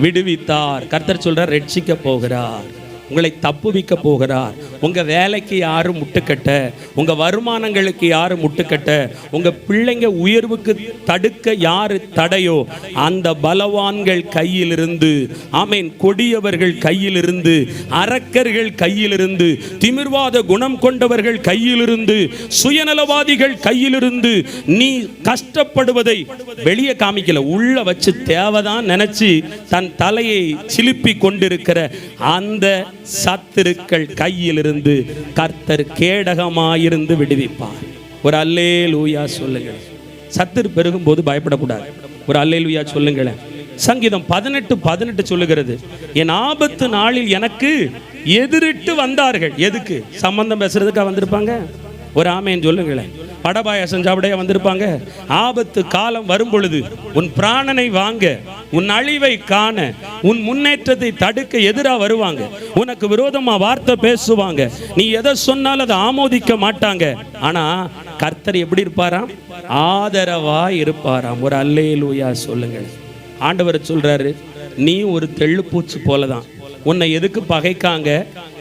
Speaker 1: விடுவித்தார். கர்த்தர் சொல்றார், ரட்சிக்க போகிறார், உங்களை தப்புவிக்க போகிறார். உங்க வேலைக்கு யாரும் முட்டுக்கட்ட, உங்க வருமானங்களுக்கு யாரும் முட்டுக்கட்ட, உங்க பிள்ளைங்க உயர்வுக்கு தடுக்க யாரு தடையோ அந்த பலவான்கள் கையிலிருந்து, ஆமேன், கொடியவர்கள் கையிலிருந்து, அரக்கர்கள் கையிலிருந்து, திமிர்வாத குணம் கொண்டவர்கள் கையிலிருந்து, சுயநலவாதிகள் கையிலிருந்து நீ கஷ்டப்படுவதை வெளியே காமிக்கல, உள்ள வச்சு தேவைதான் நினைச்சு தன் தலையை சிலுப்பி கொண்டிருக்கிற அந்த சத்துருக்கள் கையிலிருந்து கர்த்தர் கேடகமாயிருந்து விடுவிப்பார். ஒரு அல்லேலூயா சொல்லுங்கள். சத்துரு பெருகும் போது பயப்படக்கூடாது. ஒரு அல்லேலூயா சொல்லுங்களேன். சங்கீதம் 18:18 சொல்லுகிறது, என் ஆபத்து நாளில் எனக்கு எதிரிட்டு வந்தார்கள். எதுக்கு? சம்பந்தம் பேசுறதுக்காக வந்திருப்பாங்க. ஒரு ஆமேன் சொல்லுங்களேன். படபாயசம் சாப்பிடையா வந்திருப்பாங்க? ஆபத்து காலம் வரும் பொழுது உன் பிராணனை வாங்க, உன் அழிவை காண, உன் முன்னேற்றத்தை தடுக்க எதிராக வருவாங்க. உனக்கு விரோதமா வார்த்தை பேசுவாங்க. நீ எதை சொன்னாலும் அதை ஆமோதிக்க மாட்டாங்க. ஆனா கர்த்தர் எப்படி இருப்பாராம்? ஆதரவா இருப்பாராம். ஒரு அல்லேலூயா சொல்லுங்க. ஆண்டவர் சொல்றாரு, நீ ஒரு தெள்ளுப்பூச்சி போலதான். உன்னை எதுக்கு பகைக்காங்க,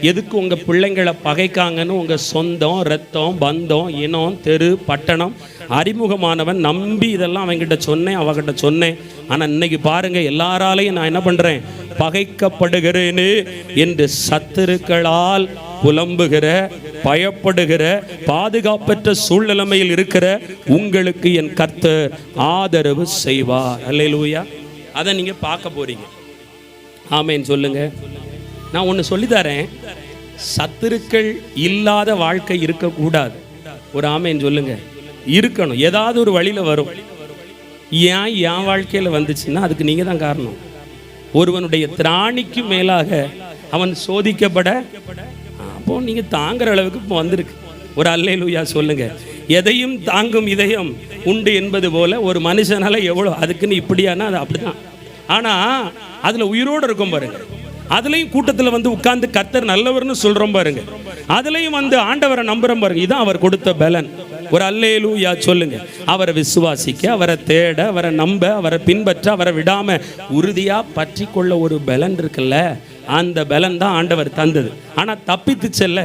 Speaker 1: எதுக்கு உங்க பிள்ளைங்களை பகைக்காங்கன்னு உங்க சொந்தம், ரத்தம், பந்தம், இனம், தெரு, பட்டணம், அறிமுகமானவன் நம்பி இதெல்லாம் அவங்கிட்ட சொன்னேன், அவகிட்ட சொன்னேன். ஆனா இன்னைக்கு பாருங்க, எல்லாராலையும் நான் என்ன பண்றேன்? பகைக்கப்படுகிறேனே என்று சத்துருக்களால் புலம்புகிற, பயப்படுகிற, பாதுகாப்பற்ற சூழ்நிலைமையில் இருக்கிற உங்களுக்கு என் கர்த்தர் ஆதரவு செய்வார். அல்லேலூயா. அதை நீங்க பார்க்க போறீங்க. ஆமேன் சொல்லுங்க. நான் ஒன்று சொல்லித்தரேன், சத்துருக்கள் இல்லாத வாழ்க்கை இருக்கக்கூடாது. ஒரு ஆமேன் சொல்லுங்க. இருக்கணும். ஏதாவது ஒரு வழியில் வரும். என் வாழ்க்கையில் வந்துச்சுன்னா அதுக்கு நீங்கள் தான் காரணம். ஒருவனுடைய திராணிக்கு மேலாக அவன் சோதிக்கப்பட, அப்போ நீங்கள் தாங்குற அளவுக்கு இப்போ வந்திருக்கு. ஒரு அல்லேலூயா சொல்லுங்க. எதையும் தாங்கும் இதயம் உண்டு என்பது போல ஒரு மனுஷனால எவ்வளோ, அதுக்குன்னு இப்படியானா அது அப்படிதான். ஆனால் அதில் உயிரோடு இருக்கும் பாருங்க. அதுலேயும் கூட்டத்தில் வந்து உட்கார்ந்து கர்த்தர் நல்லவர்னு சொல்கிறோம் பாருங்க. அதுலேயும் வந்து ஆண்டவரை நம்புகிறோம் பாருங்க. இதுதான் அவர் கொடுத்த பலன். ஒரு அல்லேலூயா சொல்லுங்க. அவரை விசுவாசிக்க, அவரை தேட, அவரை நம்ப, அவரை பின்பற்ற, அவரை விடாம உறுதியா பற்றி கொள்ள ஒரு பலன் இருக்குல்ல, அந்த பலன் தான் ஆண்டவர் தந்தது. ஆனா தப்பித்து செல்ல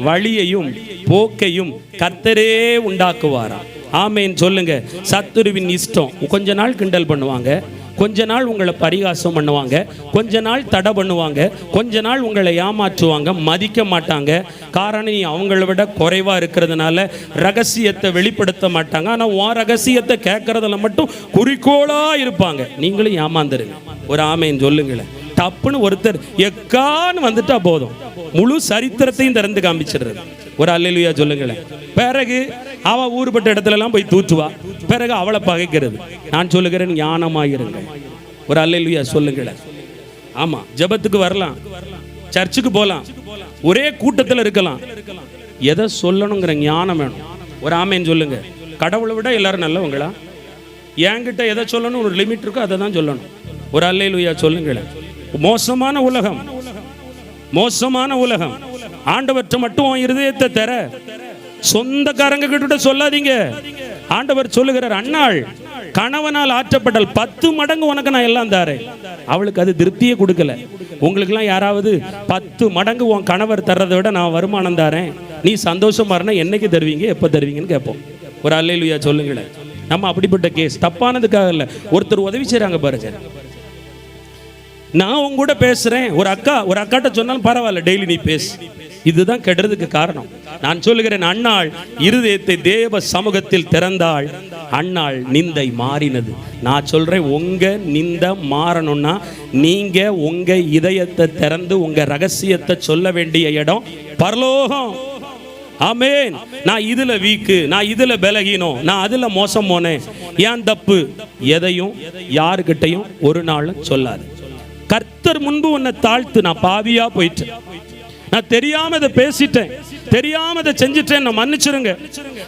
Speaker 1: வழியையும் போக்கையும் கர்த்தரே உண்டாக்குவாராம். ஆமேன் சொல்லுங்க. சத்துருவின் இஷ்டம். கொஞ்ச நாள் கிண்டல் பண்ணுவாங்க, கொஞ்ச நாள் உங்களை பரிகாசம் பண்ணுவாங்க, கொஞ்ச நாள் தடை பண்ணுவாங்க, கொஞ்ச நாள் உங்களை ஏமாற்றுவாங்க, மதிக்க மாட்டாங்க. காரணம் நீ அவங்கள விட குறைவா இருக்கிறதுனால ரகசியத்தை வெளிப்படுத்த மாட்டாங்க. ஆனால் உன் ரகசியத்தை கேட்கறதுல மட்டும் குறிக்கோளா இருப்பாங்க. நீங்களும் ஏமாந்துருங்க. ஒரு ஆமேன் சொல்லுங்களேன். தப்புன்னு ஒருத்தர் எக்கான்னு வந்துட்டா போதும், முழு சரித்திரத்தையும் திறந்து காமிச்சிடுறது. ஒரு அல்லேலூயா சொல்லுங்களேன். பிறகு அவ ஊருப்பட்ட இடத்துலலாம் போய் தூற்றுவா, பிறகு அவளை பகைக்கிறது. நான் சொல்லுகிறேன், ஞானமாயிருங்க. ஒரு அல்லேலூயா சொல்லுங்களேன். ஆமா, ஜெபத்துக்கு வரலாம், சர்ச்சுக்கு போகலாம், ஒரே கூட்டத்தில் இருக்கலாம். எதை சொல்லணுங்கிற ஞானம் வேணும். ஒரு ஆமேன் சொல்லுங்க. கடவுளை விட எல்லாரும் நல்லவங்களா? என்கிட்ட எதை சொல்லணும் ஒரு லிமிட் இருக்கோ அதை தான் சொல்லணும். ஒரு அல்லேலூயா சொல்லுங்களேன். மோசமான உலகம், மோசமான உலகம். ஆண்டவற்ற மட்டும் இருதயத்தை தர, சொந்தக்காரங்க கிட்ட சொல்லாதீங்க. ஆண்டவர் சொல்லுகிறார், அன்னாள் கணவனால் ஆற்றப்பட்டால் 10 மடங்கு உனக்கு நான் எல்லாம் தாரேன். அவளுக்கு அது திருப்தியே கொடுக்கல. உங்களுக்கெல்லாம் யாராவது 10 மடங்கு உன் கணவர் தர்றதை விட நான் வருமானம் தாரேன், நீ சந்தோஷமா இருந்தா என்னைக்கு தருவீங்க, எப்போ தருவீங்கன்னு கேட்போம். ஒரு அல்லேலூயா சொல்லுங்களேன். நம்ம அப்படிப்பட்ட கேஸ். தப்பானதுக்காக இல்லை, ஒருத்தர் உதவி செய்றாங்க பாருங்க. நான் உங்க கூட பேசுறேன், ஒரு அக்காட்ட சொன்னாலும் பரவாயில்ல, டெய்லி நீ பேசு. இதுதான் கெடுறதுக்கு காரணம். நான் சொல்லுகிறேன், அன்னாள் இருதயத்தை தேவ சமூகத்தில் திறந்தாள், அன்னாள் நிந்தை மாறினது. நான் சொல்றேன், உங்க நிந்தை மாறணும்னா நீங்க உங்க இதயத்தை திறந்து உங்க ரகசியத்தை சொல்ல வேண்டிய இடம் பரலோகம். ஆமென். நான் இதுல வீக்கு, நான் இதுல பலகீனம், நான் அதுல மோசம் போனேன், ஏன் தப்பு, எதையும் யாருக்கிட்டையும் ஒரு நாள் சொல்லாது. கர்த்தர் முன்பு உன்னை தாழ்த்து, நான் பாவியா போயிட்டேன், நான் தெரியாம இதை பேசிட்டேன், தெரியாம இதை செஞ்சிட்டேன், நான் மன்னிச்சிருங்க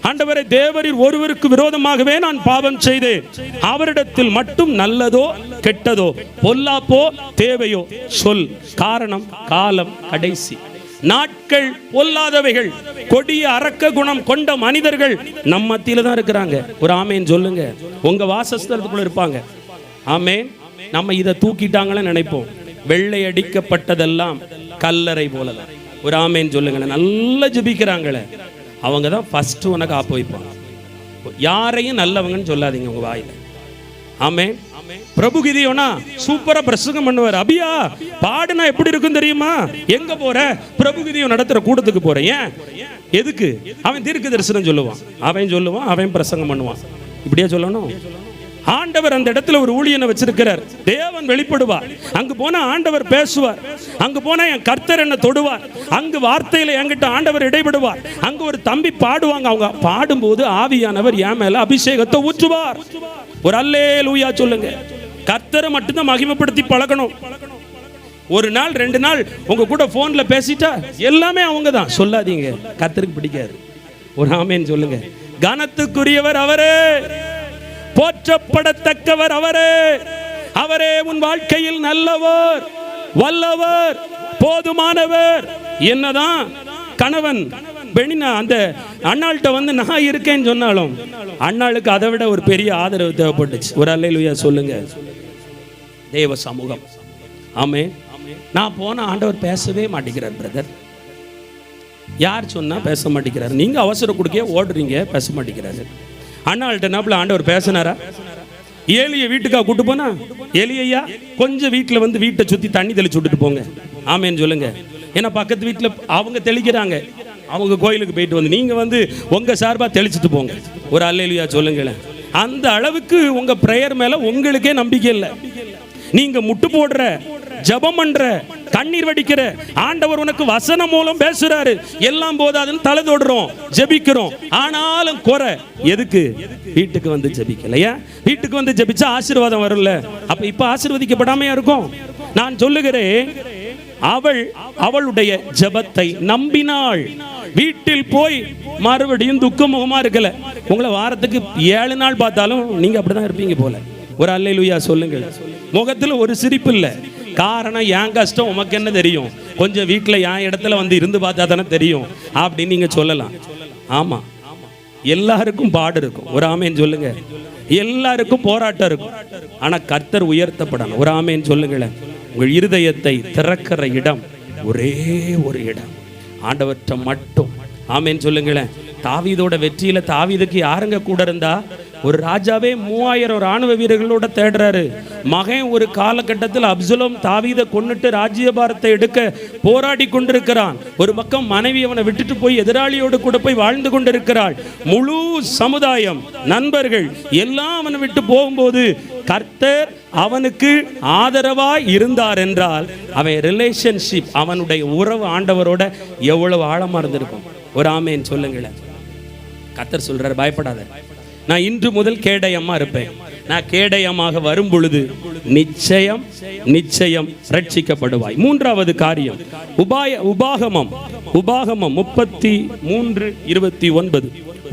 Speaker 1: ஆண்டவரே. தேவரீர் ஒருவருக்கு விரோதமாகவே நான் பாவம் செய்தேன், அவரிடத்தில் மட்டும் நல்லதோ கெட்டதோ பொல்லாப்போ தேவையோ சொல். காரணம், காலம் கடைசி, நாட்கள் பொல்லாதவைகள், கொடிய அரக்க குணம் கொண்ட மனிதர்கள் நம்ம மத்தியில தான் இருக்கிறாங்க. ஒரு ஆமேன் சொல்லுங்க. உங்க வாசஸ்தலத்துக்குள்ள இருப்பாங்க. ஆமேன். நம்ம இதை தூக்கிட்டாங்கன்னு நினைப்போம். வெள்ளை அடிக்கப்பட்டதெல்லாம் கல்லறை போலதான். ஒரு ஆமேன் சொல்லுங்களேன். நல்லா ஜெபிக்கிறாங்களே, அவங்க தான் ஃபர்ஸ்ட் உனக்கு ஆப்பு வைப்பாங்க. யாரையும் நல்லவங்கன்னு சொல்லாதீங்க உங்க வாயில. ஆமேன். பிரபு கிதியோனா சூப்பரா பிரசங்கம் பண்ணுவார். அபியா பாடுனா எப்படி இருக்கும் தெரியுமா? எங்க போற? பிரபு கிதியோன் நடத்துற கூட்டத்துக்கு போறேன். ஏன், எதுக்கு? அவன் தீர்க்க தரிசனம் சொல்லுவான், அவன் சொல்லுவான், அவன் பிரசங்கம் பண்ணுவான். இப்படியே சொல்லணும். ஆண்டவர் அந்த இடத்துல ஒரு ஊழியனை வச்சிருக்கிறார். தேவன் வெளிப்படுவார். அங்கு போனா ஆண்டவர் பேசுவார். அங்கு போனா என் கர்த்தர் என்ன தொடுவார். அங்கு வார்த்தையில என்கிட்ட ஆண்டவர் இடைபடுவார். அங்கு ஒரு தம்பி பாடுவாங்க. அவங்க பாடும்போது ஆவியானவர் என் மேல அபிஷேகத்தை ஊற்றுவார். ஒரு அல்லேலூயா சொல்லுங்க. கர்த்தரை மட்டும்தான் மகிமைப்படுத்தி பழகணும். ஒரு நாள் 2 நாள் உங்க கூட போன்ல பேசிட்டா எல்லாமே அவங்க தான் சொல்லாதீங்க, கர்த்தருக்கு பிடிக்காது. ஒரு ஆமேன் சொல்லுங்க. கனத்துக்குரியவர் அவரே, போற்றப்படத்தக்கவர் அவரே. அவரே உன் வாழ்க்கையில் நல்லவர், வல்லவர், போதுமானவர். என்னதான் கணவன் பெண்ணினா அந்த அண்ணாள்கிட்ட வந்து நான் இருக்கேன்னு சொன்னாலும் அண்ணாளுக்கு அதை விட ஒரு பெரிய ஆதரவு தேவைப்பட்டுச்சு. ஒரு அல்லேலூயா சொல்லுங்க. தேவ சமூகம். ஆமே. நான் போன ஆண்டவர் பேசவே மாட்டேங்கிறார் பிரதர். யார் சொன்னா பேச மாட்டேங்கிறார்? நீங்க அவசர கொடுக்க ஓடுறீங்க, பேச மாட்டேங்கிறாரு. அண்ணாள்கிட்ட நாப்புல ஆண்டவர் பேசினாரா? ஏலிய வீட்டுக்கா கூட்டு போனா, எலியா கொஞ்சம் வீட்டில் வந்து வீட்டை சுற்றி தண்ணி தெளிச்சு விட்டுட்டு போங்க. ஆமேன்னு சொல்லுங்க. ஏன்னா பக்கத்து வீட்டில் அவங்க தெளிக்கிறாங்க, அவங்க கோயிலுக்கு போயிட்டு வந்து நீங்கள் வந்து உங்கள் சார்பாக தெளிச்சுட்டு போங்க. ஒரு அல்லேலூயா சொல்லுங்களேன். அந்த அளவுக்கு உங்கள் ப்ரேயர் மேலே உங்களுக்கே நம்பிக்கை இல்லை. நீங்கள் முட்டு போடுற, ஜபம் பண்ற, கண்ணீர் வடிக்கிற, ஆண்டவர் உனக்கு வசனம் மூலம் பேசுறாரு, எல்லாம் போதாதுன்னு தலை தொடுறோம், ஜெபிக்கிறோம். ஆனாலும் குறை எதுக்கு? வீட்டுக்கு வந்து ஜெபிக்கலையா? வீட்டுக்கு வந்து ஜெபிச்சா ஆசீர்வாதம் வரும்ல. அப்ப இப்ப ஆசீர்வதிக்கப்படாமையா இருக்கும்? நான் சொல்லுகிறேன், அவளுடைய ஜெபத்தை நம்பினாள். வீட்டில் போய் மறுபடியும் துக்கமுகமா இருக்கல. உங்களை வாரத்துக்கு 7 நாள் பார்த்தாலும் நீங்க அப்படிதான் இருப்பீங்க போல. ஒரு அல்லேலூயா சொல்லுங்க. முகத்துல ஒரு சிரிப்பு இல்லை. காரணம், என் கஷ்டம் உமக்கு என்ன தெரியும், கொஞ்சம் வீட்டில் என் இடத்துல வந்து இருந்து பார்த்தா தானே தெரியும் அப்படின்னு நீங்க சொல்லலாம். ஆமா, எல்லாருக்கும் பாடு இருக்கும். ஒரு ஆமேன்னு சொல்லுங்க. எல்லாருக்கும் போராட்டம் இருக்கும். ஆனா கர்த்தர் உயர்த்தப்படணும். ஒரு ஆமேன்னு சொல்லுங்களேன். உங்கள் இருதயத்தை திறக்கிற இடம் ஒரே ஒரு இடம், ஆண்டவற்றை மட்டும். ஆமேன்னு சொல்லுங்களேன். தாவீதோட வெற்றியில தாவீதுக்கு யாருங்க கூட இருந்தா? ஒரு ராஜாவே 3000 ராணுவ வீரர்களோட தேடுறாரு. மகன் ஒரு காலகட்டத்தில் அப்சலோம் தாவீதை கொன்னுட்டு ராஜ்யபாரத்தை எடுக்க போராடி கொண்டிருக்கிறான். ஒரு பக்கம் மனைவி அவனை விட்டுட்டு போய் எதிராளியோடு கூட போய் வாழ்ந்து கொண்டிருக்கிறாள். முழு சமுதாயம், நண்பர்கள் எல்லாம் அவனை விட்டு போகும்போது கர்த்தர் அவனுக்கு ஆதரவாய் இருந்தார் என்றால் அவன் ரிலேஷன்ஷிப், அவனுடைய உறவு ஆண்டவரோட எவ்வளவு ஆழமா இருந்திருக்கும். ஒரு ஆமேன் சொல்லுங்களேன். கர்த்தர் சொல்றாரு, பயப்படாத, நான் இன்று முதல் கேடயமா இருப்பேன். நான் கேடயமாக வரும் பொழுது நிச்சயம் நிச்சயம் ரட்சிக்கப்படுவாய். 3வது காரியம், உபாகமம் 33:29.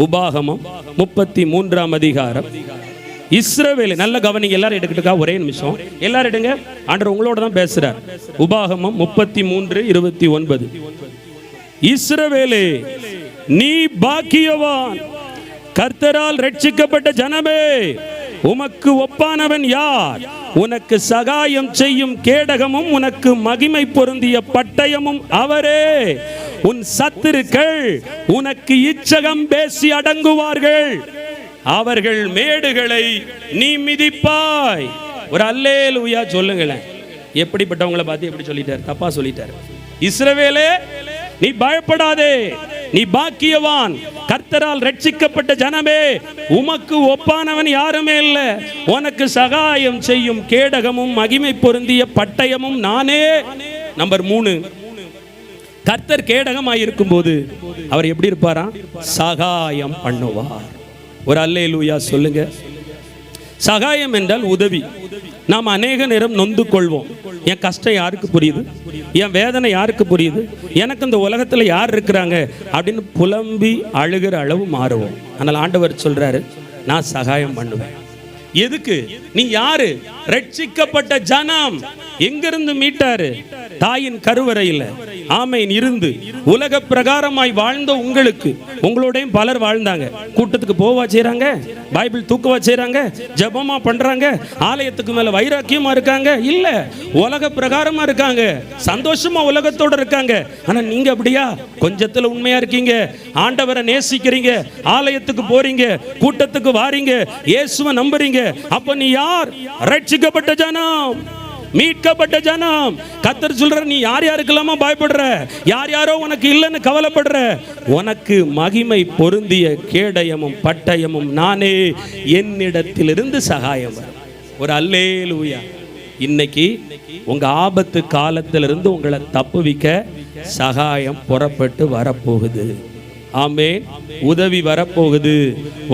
Speaker 1: உபாகமம் 33ஆம் அதிகாரம். இஸ்ரவேல், நல்ல கவனிங்க, எல்லாரும் எடுக்கிட்டுக்கா, ஒரே நிமிஷம் எல்லாரும் எடுங்க, ஆண்டவர் உங்களோட தான் பேசுறார். உபாகமம் 33:29. இஸ்ரவேலே, நீ பாக்கியவான், கர்த்தரால் ரட்சிக்கப்பட்ட ஜனமே, உமக்கு ஒப்பானவன் யார்? உனக்கு சகாயம் செய்யும் கேடகமும் உனக்கு மகிமை பொருந்திய பட்டயமும் அவரே. உன் சத்துருக்கள் உனக்கு இச்சகம் பேசி அடங்குவார்கள், அவர்கள் மேடுகளை நீ மிதிப்பாய். ஒரு அல்லேலூயா சொல்லுங்களேன். எப்படிப்பட்டவங்களை பார்த்து எப்படி சொல்லிட்டார்? தப்பா சொல்லிட்டார். இஸ்ரவேலே, நீ பயப்படாதே, நீ பாக்கியவான், கர்த்தரால் ரட்சிக்கப்பட்ட ஜனமே, உமக்கு ஒப்பானவன் யாருமே இல்லை, உனக்கு சகாயம் செய்யும் கேடகமும் மகிமை பொருந்திய பட்டயமும் நானே. நம்பர் 3, கர்த்தர் கேடகமாய் இருக்கும் போது அவர் எப்படி இருப்பாரா? சகாயம் பண்ணுவார். ஒரு அல்லேலூயா சொல்லுங்க. சகாயம் என்றால் உதவி. நாம் அநேக நேரம் நொந்து கொள்வோம். என் கஷ்டம் யாருக்கு புரியுது, என் வேதனை யாருக்கு புரியுது, எனக்கு இந்த உலகத்தில் யார் இருக்கிறாங்க அப்படின்னு புலம்பி அழுகிற அளவு மாறுவோம். ஆனால் ஆண்டவர் சொல்றாரு, நான் சகாயம் பண்ணுவேன். எதுக்கு? நீ யாரு? ரட்சிக்கப்பட்ட ஜனம். எங்கிருந்து மீட்டாரு? தாயின் கருவறையில் ஆமேன் இருந்து உலக பிரகாரமாய் வாழ்ந்த உங்களுக்கு, உங்களோடையும் பலர் வாழ்ந்தாங்க. கூட்டத்துக்கு போவா செய்றாங்க, பைபிள் தூக்கவா செய்றாங்க, ஜபமா பண்றாங்க, ஆலயத்துக்கு மேல வைராக்கியமா இருக்காங்க? இல்ல, உலக பிரகாரமா இருக்காங்க, சந்தோஷமா உலகத்தோட இருக்காங்க. ஆனா நீங்க அப்படியா? கொஞ்சத்துல உண்மையா இருக்கீங்க, ஆண்டவரை நேசிக்கிறீங்க, ஆலயத்துக்கு போறீங்க, கூட்டத்துக்கு வாரீங்க, இயேசுவை நம்புறீங்க. அப்ப நீ யார்? ரட்சிக்கப்பட்ட ஜனம், மீட்கப்பட்ட ஜனம். கர்த்தர் சொல்ற, நீ யார் யாருக்கெல்லாமா பயப்படுற, யார் யாரோ உனக்கு இல்லைன்னு கவலைப்படுற, உனக்கு மகிமை பொருந்திய கேடயமும் பட்டயமும் நானே, என்னிடத்திலிருந்து சகாயம் வரும். ஒரு அல்லேலூயா. இன்னைக்கு உங்க ஆபத்து காலத்திலிருந்து உங்களை தப்புவிக்க சகாயம் புறப்பட்டு வரப்போகுது. ஆமென். உதவி வரப்போகுது.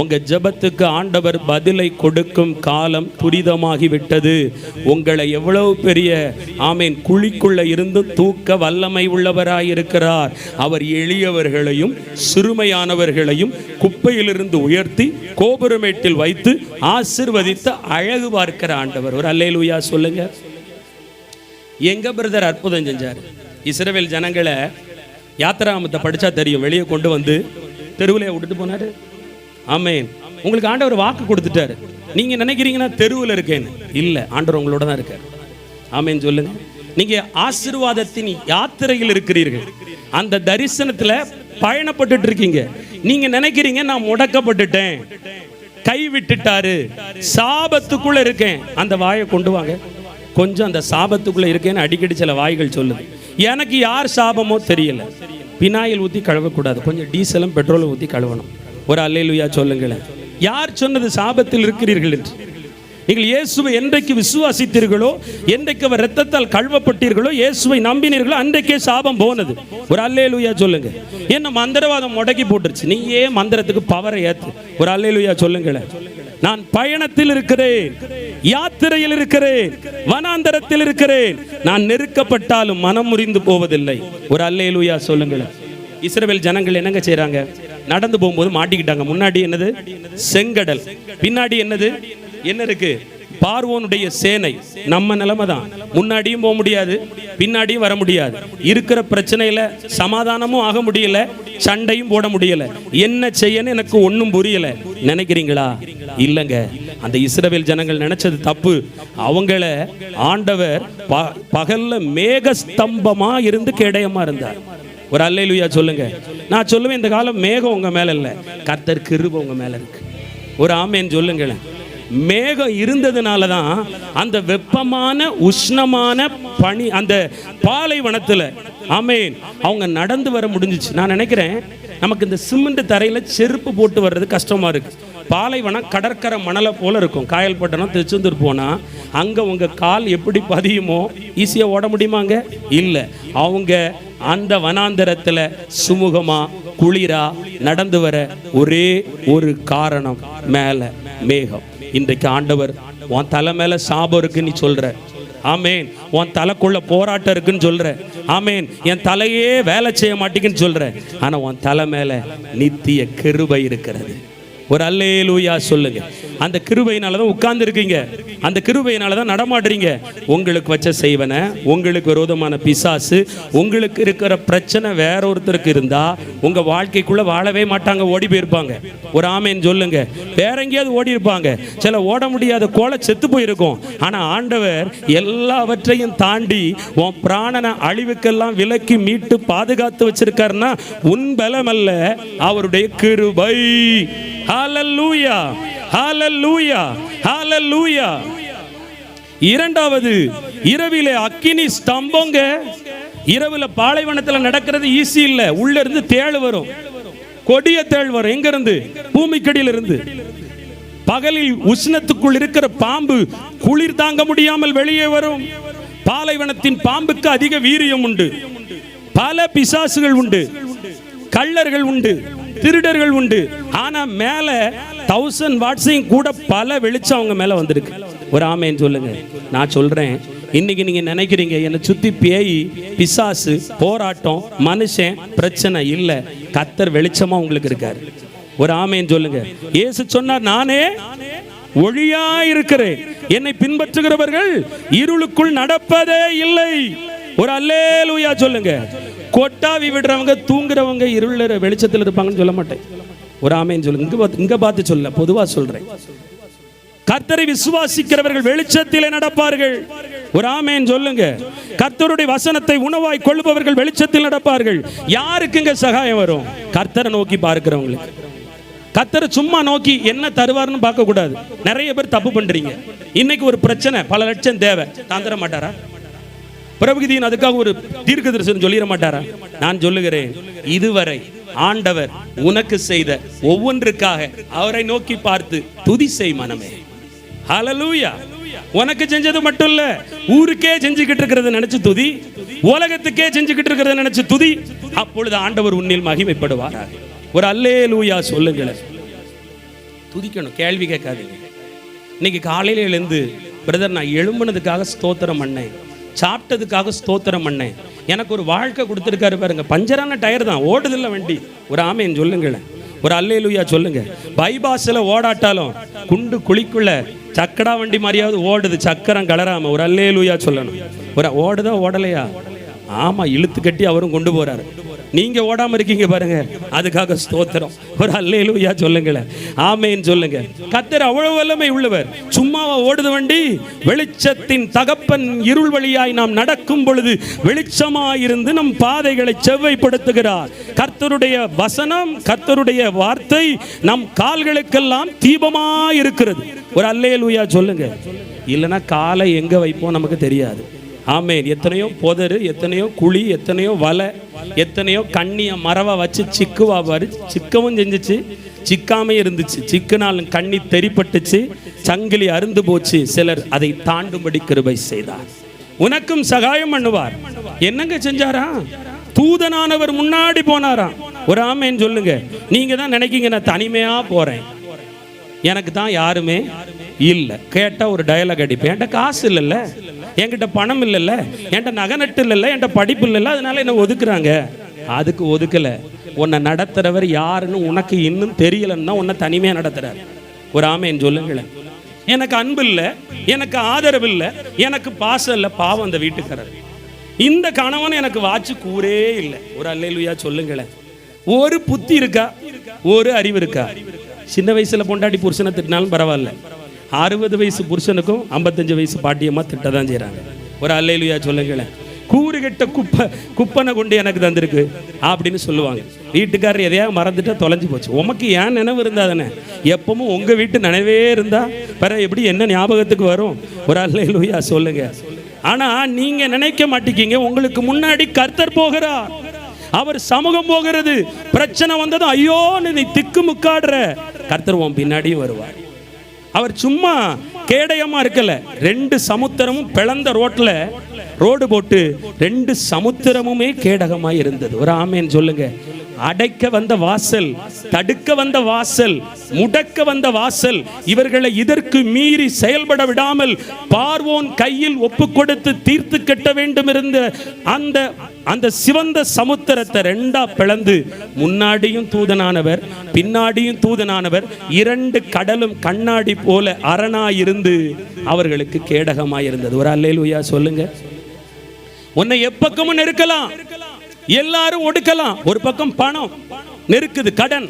Speaker 1: உங்க ஜெபத்துக்கு ஆண்டவர் பதிலை கொடுக்கும் காலம் துரிதமாகி விட்டது. உங்களை எவ்வளவு பெரிய ஆமென் குழிக்குள்ள இருந்து தூக்க வல்லமை உள்ளவராய் இருக்கிறார். அவர் எளியவர்களையும் சிறுமையானவர்களையும் குப்பையிலிருந்து உயர்த்தி கோபுரமேட்டில் வைத்து ஆசீர்வதித்து அழகு பார்க்கிற ஆண்டவர். ஒரு அல்லேலூயா சொல்லுங்க. எங்க பிரதர் அற்புதம் செஞ்சார். இஸ்ரவேல் ஜனங்களை யாத்திராமத்தை படிச்சா தெரியும், வெளியே கொண்டு வந்து தெருவில் விட்டுட்டு போனாரு. ஆமென். உங்களுக்கு ஆண்டவர் வாக்கு கொடுத்துட்டாரு. நீங்க நினைக்கிறீங்கன்னா தெருவில் இருக்கேன்னு, இல்ல, ஆண்டவர் உங்களோட தான் இருக்காரு. ஆமென் சொல்லுங்க. நீங்க ஆசீர்வாதத்தின் யாத்திரையில் இருக்கிறீர்கள். அந்த தரிசனத்துல பயணப்பட்டு இருக்கீங்க. நீங்க நினைக்கிறீங்க நான் முடக்கப்பட்டுட்டேன், கை விட்டுட்டாரு, சாபத்துக்குள்ள இருக்கேன். அந்த வாயை கொண்டு வாங்க. கொஞ்சம் அந்த சாபத்துக்குள்ள இருக்கேன்னு அடிக்கடி சில வாய்கள் சொல்லுது. எனக்கு யார் சாபமோ தெரியல. பினாயில் ஊற்றி கழுவக்கூடாது, கொஞ்சம் டீசலும் பெட்ரோலும் ஊற்றி கழுவணும். ஒரு அல்லேலூயா சொல்லுங்களேன். யார் சொன்னது சாபத்தில் இருக்கிறீர்கள் என்று? நீங்கள் இயேசுவை என்றைக்கு விசுவாசித்தீர்களோ, என்றைக்கு அவர் இரத்தத்தால் கழுவப்பட்டீர்களோ, இயேசுவை நம்பினீர்களோ, அன்றைக்கே சாபம் போனது. ஒரு அல்லேலூயா சொல்லுங்க. என்ன மந்திரவாதம் முடக்கி போட்டுருச்சு, நீ ஏன் மந்திரத்துக்கு பவரை ஏத்து? ஒரு அல்லேலூயா சொல்லுங்களேன். நான் பயணத்தில் இருக்கிறேன், யாத்திரையில் இருக்கிறேன், வனாந்தரத்தில் இருக்கிறேன். நான் நெருக்கப்பட்டாலும் மனம் முறிந்து போவதில்லை. ஒரு அல்லேலூயா சொல்லுங்களேன். இஸ்ரவேல் ஜனங்கள் என்னங்க செய்றாங்க? நடந்து போகும்போது மாட்டிக்கிட்டாங்க. முன்னாடி என்னது? செங்கடல். பின்னாடி என்னது? என்ன இருக்கு? பார்வோனுடைய சேனை. நம்ம நிலைமை தான். முன்னாடியும் போக முடியாது, பின்னாடியும் வர முடியாது. இருக்கிற பிரச்சனையில சமாதானமும் ஆக முடியல, சண்டையும் போட முடியல. என்ன செய்யன்னு எனக்கு ஒன்றும் புரியல நினைக்கிறீங்களா? இல்லைங்க. அந்த இஸ்ரவேல் ஜனங்கள் நினைச்சது தப்பு. அவங்கள ஆண்டவர் பகல்ல மேகஸ்தம்பமா இருந்து கேடயமா இருந்தார். ஒரு அல்லேலூயா சொல்லுங்க. நான் சொல்லுவேன், இந்த காலம் மேகம் உங்க மேல இல்ல, கர்த்தர் கிருபை உங்க மேல இருக்கு. ஒரு ஆமேன் சொல்லுங்களேன். மேகம் இருந்ததுனால தான் அந்த வெப்பமான உஷ்ணமான பனி அந்த பாலைவனத்தில் ஆமேன் அவங்க நடந்து வர முடிஞ்சிச்சு. நான் நினைக்கிறேன், நமக்கு இந்த சிமெண்ட் தரையில் செருப்பு போட்டு வர்றது கஷ்டமா இருக்கு. பாலைவனம் கடற்கரை மணலை போல இருக்கும். காயல்பட்டணம், திருச்செந்தூர் போனால் அங்கே உங்கள் கால் எப்படி பதியுமோ ஈஸியாக ஓட முடியுமாங்க? இல்லை. அவங்க அந்த வனாந்தரத்தில் சுமூகமா குளிரா நடந்து வர ஒரே ஒரு காரணம், மேலே மேகம். இன்றைக்கு ஆண்டவர் உன் தலை மேல சாபம் இருக்குன்னு நீ சொல்ற. ஆமேன். உன் தலைக்குள்ள போராட்டம் இருக்குன்னு சொல்ற. ஆமேன். என் தலையே வேலை செய்ய மாட்டேங்குன்னு சொல்ற. ஆனா உன் தலை மேல நித்திய கிருபை இருக்கிறது. ஒரு அல்லேலூயா சொல்லுங்க. அந்த கிருபையினால தான் உட்கார்ந்து இருக்கீங்க, அந்த கிருபையினால தான் நடமாடுறீங்க. உங்களுக்கு வச்ச செய்வன, உங்களுக்கு விரோதமான பிசாசு, உங்களுக்கு இருக்கிற பிரச்சனை வேற ஒருத்தருக்கு இருந்தா உங்க வாழ்க்கைக்குள்ள வாழவே மாட்டாங்க, ஓடி போயிருப்பாங்க. ஒரு ஆமேன் சொல்லுங்க. வேற எங்கேயாவது ஓடி இருப்பாங்க. சில ஓட முடியாத கோலை செத்து போயிருக்கும். ஆனா ஆண்டவர் எல்லாவற்றையும் தாண்டி உன் பிராணனை அழிவுக்கெல்லாம் விலக்கி மீட்டு பாதுகாத்து வச்சிருக்காருன்னா உன் பலம் அல்ல, அவருடைய கிருபை. ஹல்லேலூயா, ஹல்லேலூயா, ஹல்லேலூயா. இரண்டாவது, இரவிலே அக்கினி ஸ்தம்பங்க. இரவுல பாலைவனத்தில் நடக்கிறது ஈஸி இல்ல. உள்ள இருந்து தேள் வரும், கொடிய தேள் வரும். எங்க இருந்து? பூமிக்கடியில இருந்து. பகலில் உஷ்ணத்துக்குள் இருக்கிற பாம்பு குளிர் தாங்க முடியாமல் வெளியே வரும். பாலைவனத்தின் பாம்புக்கு அதிக வீரியம் உண்டு. பல பிசாசுகள் உண்டு, கள்ளர்கள் உண்டு, திருடர்கள் உண்டு. ஆனா மேல 1000 வாட்ஸையும் கூட பல வெளிச்சம் அவங்க மேல வந்திருக்கு. ஒரு ஆமேன் சொல்லுங்க. நான் சொல்றேன், இன்னைக்கு நீங்க நினைக்கிறீங்க என்னை சுத்தி பேய், பிசாசு, போராட்டம், மனுஷன், பிரச்சனை இல்ல. கர்த்தர் வெளிச்சமா உங்களுக்கு இருக்காரு. ஒரு ஆமேன் சொல்லுங்க. இயேசு சொன்னார், நானே ஒளியா இருக்கிறேன், என்னை பின்பற்றுகிறவர்கள் இருளுக்குள் நடப்பதே இல்லை. ஒரு அல்லேலூயா சொல்லுங்க. கொட்டாவி விடுறவங்க, தூங்குறவங்க இருள வெளிச்சத்தில் இருப்பாங்கன்னு சொல்ல மாட்டேன். ஒரு ஆமேன் சொல்லுங்க. இங்க பார்த்து சொல்ல, பொதுவா சொல்றேன். கர்த்தரை விசுவாசிக்கிறவர்கள் வெளிச்சத்திலே நடப்பார்கள். ஒரு ஆமேன் சொல்லுங்க. கர்த்தருடைய வசனத்தை உணவாய் கொள்பவர்கள் வெளிச்சத்தில் நடப்பார்கள். யாருக்குங்க சகாயம் வரும்? கர்த்தரை நோக்கி பார்க்கிறவங்களுக்கு. கர்த்தரை சும்மா நோக்கி என்ன தருவார்னு பார்க்க கூடாது. நிறைய பேர் தப்பு பண்றீங்க. இன்னைக்கு ஒரு பிரச்சனை, பல லட்சம் தேவை, தந்துட மாட்டாரா? பிரபுதியின் அதுக்காக ஒரு தீர்க்க தரிசனம் சொல்லிட மாட்டாரா? நான் சொல்லுகிறேன், இதுவரை ஆண்டவர் உனக்கு செய்த ஒவ்வொன்றுக்காக அவரை நோக்கி பார்த்து துதி செய் மனமே. ஹல்லேலூயா. உனக்கு செஞ்சது மட்டும் இல்ல, ஊருக்கே செஞ்சுக்கிட்டு இருக்கிறத நினைச்சு துதி, உலகத்துக்கே செஞ்சுக்கிட்டு இருக்கிறத நினைச்சு துதி. அப்பொழுது ஆண்டவர் உன்னில் மகிமைப்படுவாராக. ஒரு அல்லேலூயா சொல்லுங்களேன். துதிக்கணும், கேள்வி கேட்காதீங்க. இன்னைக்கு காலையில எழுந்து பிரதர் நான் எழும்புனதுக்காக ஸ்தோத்திரம் பண்ணேன், சாப்பிட்டதுக்காக ஸ்தோத்திரம் பண்ணேன், எனக்கு ஒரு வாழ்க்கை கொடுத்துருக்காரு பாருங்க. பஞ்சரான டயர் தான், ஓடுதில்லை வண்டி. ஒரு ஆமேன் சொல்லுங்களேன், ஒரு அல்லேலூயா சொல்லுங்க. பைபாஸில் ஓடாட்டாலும் குண்டு குழிக்குள்ள சக்கடா வண்டி மாதிரியாவது ஓடுது, சக்கரம் கலராம. ஒரு அல்லேலூயா சொல்லணும். ஒரு ஓடுதா ஓடலையா? ஆமா, இழுத்து கட்டி அவரும் கொண்டு போறாரு. நீங்க ஓடாம இருக்கீங்க பாருங்க, அதுக்காக ஸ்தோத்திரம். ஒரு அல்லேலூயா சொல்லுங்களேன், ஆமேன் சொல்லுங்க. கர்த்தர் அவ்வளவு வல்லமை உள்ளவர். சும்மாவா ஓடுது வண்டி? வெளிச்சத்தின் தகப்பன் இருள் வழியாய் நாம் நடக்கும் பொழுது வெளிச்சமாயிருந்து நம் பாதைகளை செவ்வைப்படுத்துகிறார். கர்த்தருடைய வசனம், கர்த்தருடைய வார்த்தை நம் கால்களுக்கெல்லாம் தீபமாய் இருக்கிறது. ஒரு அல்லேலூயா சொல்லுங்க. இல்லைன்னா காலை எங்க வைப்போம் நமக்கு தெரியாது. ஆமேன். எத்தனையோ புதரு, எத்தனையோ குழி, எத்தனையோ வலை, எத்தனையோ கண்ணிய மரவா வச்சு சிக்குவா பாரு. சிக்கவும் செஞ்சிச்சு, சிக்காமே இருந்துச்சு. சிக்குனாலும் கண்ணி தெரிப்பட்டுச்சு, சங்கிலி அருந்து போச்சு. சிலர் அதை தாண்டும்படி கிருபை செய்தார். உனக்கும் சகாயம் பண்ணுவார். என்னங்க செஞ்சாரா? தூதனானவர் முன்னாடி போனாரா? ஒரு ஆமேன் சொல்லுங்க. நீங்க தான் நினைக்கீங்க நான் தனிமையா போறேன், எனக்கு தான் யாருமே இல்லை. கேட்டால் ஒரு டயலாக் அடிப்பேன். என்கிட்ட காசு இல்லைல்ல, என்கிட்ட பணம் இல்லைல்ல, என்கிட்ட நகை நட்டு இல்லைல்ல, என்கிட்ட படிப்பு இல்லைல்ல, அதனால என்ன ஒதுக்குறாங்க. அதுக்கு ஒதுக்கலை. உன்னை நடத்துறவர் யாருன்னு உனக்கு இன்னும் தெரியலன்னு தான் உன்னை தனிமையாக நடத்துறாரு. ஒரு ஆமேன் சொல்லுங்களேன். எனக்கு அன்பு இல்லை, எனக்கு ஆதரவு இல்லை, எனக்கு பாசம் இல்லை. பாவம் அந்த வீட்டுக்காரர். இந்த கணவன் எனக்கு வாட்சி கூரே இல்லை. ஒரு அல்லேலூயா சொல்லுங்களேன். ஒரு புத்தி இருக்கா, ஒரு அறிவு இருக்கா? சின்ன வயசுல பொண்டாட்டி புருஷனை திட்டினாலும் பரவாயில்ல, 60 வயசு புருஷனுக்கும் 55 வயசு பாட்டியம்மா திட்ட தான் செய்கிறாங்க. ஒரு அல்லேலூயா சொல்லுங்களேன். கூறு கெட்ட குப்பனை கொண்டு எனக்கு தந்திருக்கு அப்படின்னு சொல்லுவாங்க. வீட்டுக்காரர் எதையா மறந்துட்டா தொலைஞ்சு போச்சு. உமக்கு ஏன் நினைவு இருந்தா தானே? எப்பவும் உங்க வீட்டு நினைவே இருந்தா பிற எப்படி என்ன ஞாபகத்துக்கு வரும்? ஒரு அல்லேலூயா சொல்லுங்க. ஆனா நீங்க நினைக்க மாட்டீங்க, உங்களுக்கு முன்னாடி கர்த்தர் போகிறார், அவர் சமூகம் போகிறது. பிரச்சனை வந்ததும் ஐயோ நீ திக்கு முக்காடுற, கர்த்தர் உன் பின்னாடியும் வருவார். அவர் சும்மா கேடயமா இருக்கல. 2 சமுத்திரமும் பிளந்த ரோடு போட்டு 2 சமுத்திரமுமே கேடகமாய் இருந்தது. ஒரு ஆமேன் சொல்லுங்க. அடைக்க வந்த வாசல், தடுக்க வந்த வாசல், முடக்க வந்த வாசல், இவர்களை இதற்கு மீறி செயல்பட விடாமல் பார்வோன் கையில் ஒப்பு கொடுத்து தீர்த்து கட்ட வேண்டும் இருந்த அந்த சிவந்த சமுத்திரத்தை 2ஆ பிளந்து முன்னாடியும் தூதனானவர் பின்னாடியும் தூதனானவர் 2 கடலும் கண்ணாடி போல அரணாயிருந்து அவர்களுக்கு கேடகமாயிருந்தது. ஒரு அல்லேலூயா சொல்லுங்க. உன்னை எப்பக்கமும் நெருக்கலாம், எல்லாரும் ஒடுக்கலாம். ஒரு பக்கம் பணம் நெருக்குது, கடன்.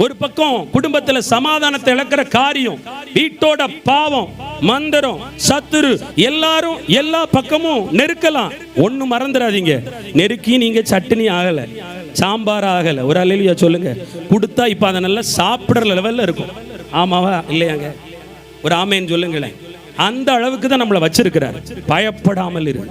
Speaker 1: ஒரு பக்கம் குடும்பத்துல சமாதானத்தை இழக்கிற காரியம், வீட்டோட பாவம், மந்திரம், சத்துரு, எல்லாரும் எல்லா பக்கமும் நெருக்கலாம். ஒண்ணு மறந்துடாதீங்க, நெருக்கி நீங்க சட்னி ஆகல, சாம்பார் ஆகல. ஒரு அல்லேலூயா சொல்லுங்க. கொடுத்தா இப்ப அதை நல்லா சாப்பிடுற லெவல்ல இருக்கும். ஆமாவா இல்லையாங்க? ஒரு ஆமேன் சொல்லுங்களேன். அந்த அளவுக்கு தான் நம்மளை வச்சிருக்கிறார். பயப்படாமல் இரு.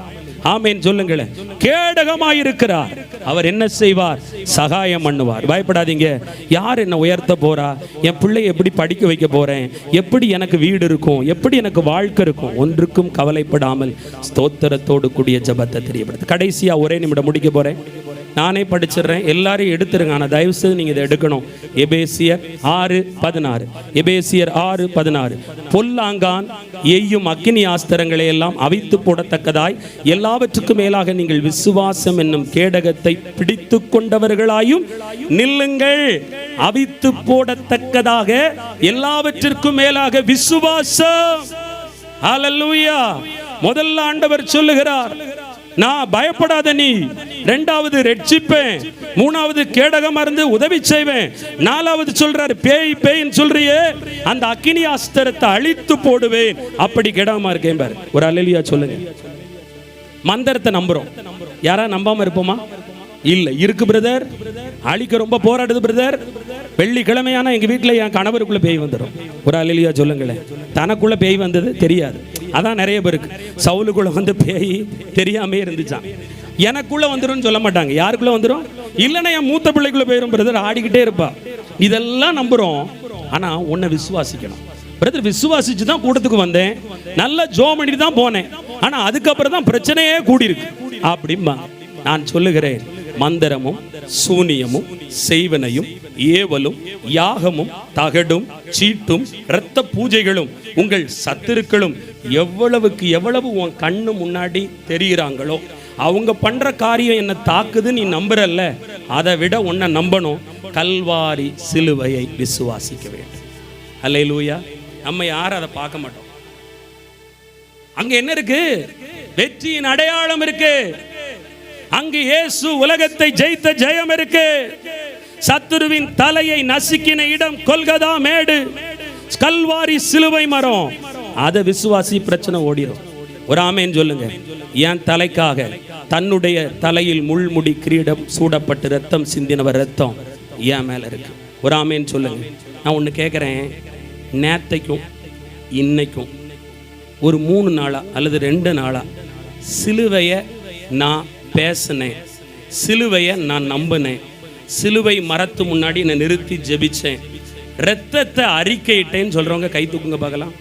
Speaker 1: ஆமேன் சொல்லுங்களேன். கேடகமாயிருக்கிறார். அவர் என்ன செய்வார்? சகாயம் பண்ணுவார். பயப்படாதீங்க. யார் என்ன உயர்த்த போறா? என் பிள்ளை எப்படி படிக்க வைக்க போறேன்? எப்படி எனக்கு வீடு இருக்கும்? எப்படி எனக்கு வாழ்க்கை இருக்கும்? ஒன்றுக்கும் கவலைப்படாமல் ஸ்தோத்திரத்தோடு கூடிய ஜெபத்தை தெரியப்படுத்து. கடைசியா ஒரே நிமிடம் முடிக்க போறேன். நானே படிச்சிடுறேன், எல்லாரையும் எடுத்துருங்க. ஆனால் தயவு செய்து நீங்கள் இதை எடுக்கணும். எபேசியர் 6:16. எபேசியர் 6:16. பொல்லாங்கான் எய்யும் அக்கினி ஆஸ்திரங்களை எல்லாம் அவித்து போடத்தக்கதாய் எல்லாவற்றுக்கும் மேலாக நீங்கள் விசுவாசம் என்னும் கேடகத்தை பிடித்து கொண்டவர்களாயும் நில்லுங்கள். அவித்து போடத்தக்கதாக எல்லாவற்றிற்கும் மேலாக விசுவாசம். ஹல்லேலூயா. முதல்ல ஆண்டவர் சொல்லுகிறார், நான் பயப்படாத நீ. 2வது ரட்சிப்பேன். 3வது கேடகம் இருந்து உதவி செய்வேன். 4வது சொல்றாரு, பேய் பேய்ன்னு சொல்றியே, அந்த அக்கினி அஸ்திரத்தை அழித்து போடுவேன். அப்படி கேடகமா இருக்கேன் பாரு. ஒரு அல்லேலூயா சொல்லுங்க. மந்திரத்தை நம்புறோம். யாரா நம்பாம இருப்போமா? இல்ல. இருக்கு பிரதர், அழிக்க ரொம்ப போராடுது பிரதர். வெள்ளிக்கிழமையான எங்க வீட்டில் என் கணவருக்குள்ள பேய் வந்துடும். ஒரு அல்லேலூயா சொல்லுங்களேன். தனக்குள்ள பேய் வந்தது தெரியாது. அதான் நிறைய பேருக்கு. சவுலுக்குள்ள வந்து பேய் தெரியாமே இருந்துச்சான். எனக்குள்ள வந்துடும் சொல்ல மாட்டாங்க. யாருக்குள்ள வந்துடும்? இல்லைன்னா என் மூத்த பிள்ளைக்குள்ள போயிடும் பிரதர், ஆடிக்கிட்டே இருப்பா. இதெல்லாம் நம்புறோம். ஆனா உன்னை விசுவாசிக்கணும் பிரதர். விசுவாசிச்சு தான் கூட்டத்துக்கு வந்தேன், நல்லா ஜோம் பண்ணிட்டு தான் போனேன், ஆனா அதுக்கப்புறம் தான் பிரச்சனையே கூடி இருக்கு அப்படிம்பா. நான் சொல்லுகிறேன், மந்திரமும் சூனியமும் செய்வனையும் ஏவலும் யாகமும் தகடும் சீட்டும் இரத்த பூஜைகளும் உங்கள் சத்துருக்களும் எவ்வளவுக்கு எவ்வளவு உன் கண்ணு முன்னாடி தெரிகிறாங்களோ அவங்க பண்ற காரியம் என்ன தாக்குது நீ நம்புறல்ல, அதை விட உன்னை நம்பணும். கல்வாரி சிலுவையை விசுவாசிக்க வேண்டும். அல்லேலூயா. நம்ம யாரும் அதை பார்க்க மாட்டோம். அங்க என்ன இருக்கு? வெற்றியின் அடையாளம் இருக்கு. அங்கு இயேசு உலகத்தை ஜெயித்த ஜெயம் இருக்கு. சத்துருவின் தலையை நசுக்கின இடம் கொல்கதா மேடு, கல்வாரி சிலுவை மரம். அதை விசுவாசி, பிரச்சனை ஓடிடும். ஒரு ஆமேன் சொல்லுங்க. என் தலைக்காக தன்னுடைய தலையில் முள்முடி கிரீடம் சூடப்பட்டு ரத்தம் சிந்தினவர் ரத்தம் என் மேல இருக்கு. ஒரு ஆமேன் சொல்லுங்க. நான் ஒன்று கேட்குறேன், நேத்தைக்கும் இன்னைக்கும் ஒரு 3 நாளா அல்லது 2 நாளா சிலுவையை நான் பேசினேன், சிலுவையை நான் நம்பினேன், சிலுவை மரத்து முன்னாடி நான் நிறுத்தி ஜெபிச்சேன், இரத்தத்தை அறிக்கையிட்டேன்னு சொல்றவங்க கை தூக்குங்க பார்க்கலாம்.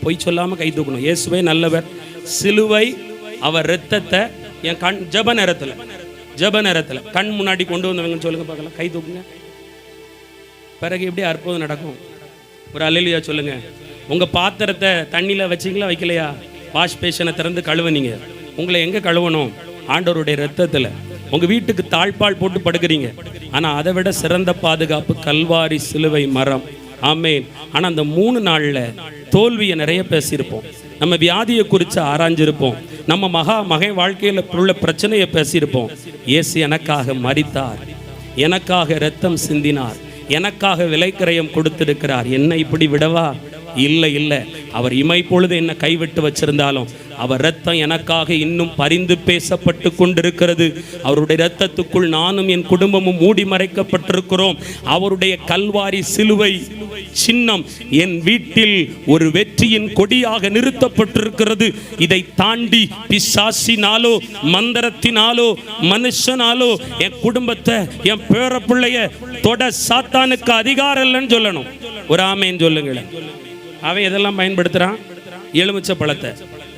Speaker 1: பொய் சொல்லாம கை தூக்கணும். இயேசுவே நல்லவர். சிலுவை அவர் இரத்தத்தை என் கண் ஜெப நேரத்தில் கண் முன்னாடி கொண்டு வந்தவங்கன்னு சொல்லுங்க பார்க்கலாம். கை தூக்குங்க. பிறகு எப்படி அற்புதம் நடக்கும்? ஒரு அல்லேலூயா சொல்லுங்க. உங்க பாத்திரத்தை தண்ணியில வச்சிங்களா வைக்கலையா? வாஷ் பேஷனை திறந்து கழுவுனீங்க. உங்களை எங்க கழுவணும்? ஆண்டவருடைய இரத்தத்துல. உங்க வீட்டுக்கு தாழ்பால் போட்டு படுக்கிறீங்க. ஆனா அதை விட சிறந்த பாதுகாப்பு கல்வாரி சிலுவை மரம். ஆமேன். ஆனா அந்த 3 நாள்ல தோல்வியை நிறைய பேசியிருப்போம். நம்ம வியாதியை குறித்து ஆராய்ஞ்சிருப்போம். நம்ம மகன் வாழ்க்கையில் உள்ள பிரச்சனையை பேசியிருப்போம். இயேசு எனக்காக மரித்தார், எனக்காக இரத்தம் சிந்தினார், எனக்காக விலைக்கிரயம் கொடுத்திருக்கிறார். என்ன இப்படி விடவா? இல்லை. அவர் இமை பொழுது என்ன கைவிட்டு வச்சிருந்தாலும் அவர் இரத்தம் எனக்காக இன்னும் பரிந்து பேசப்பட்டு கொண்டிருக்கிறது. அவருடைய இரத்தத்துக்குள் நானும் என் குடும்பமும் மூடி மறைக்கப்பட்டிருக்கிறோம். அவருடைய கல்வாரி சிலுவை சின்னம் என் வீட்டில் ஒரு வெற்றியின் கொடியாக நிறுத்தப்பட்டிருக்கிறது. இதை தாண்டி பிசாசினாலோ மந்திரத்தினாலோ மனுஷனாலோ என் குடும்பத்தை, என் பேர பிள்ளைய தொட சாத்தானுக்கு அதிகாரம் இல்லைன்னு சொல்லணும். ஒரு ஆமேன்னு சொல்லுங்களேன். அவன் எதெல்லாம் பயன்படுத்துறான்? எலுமிச்சை பழத்தை,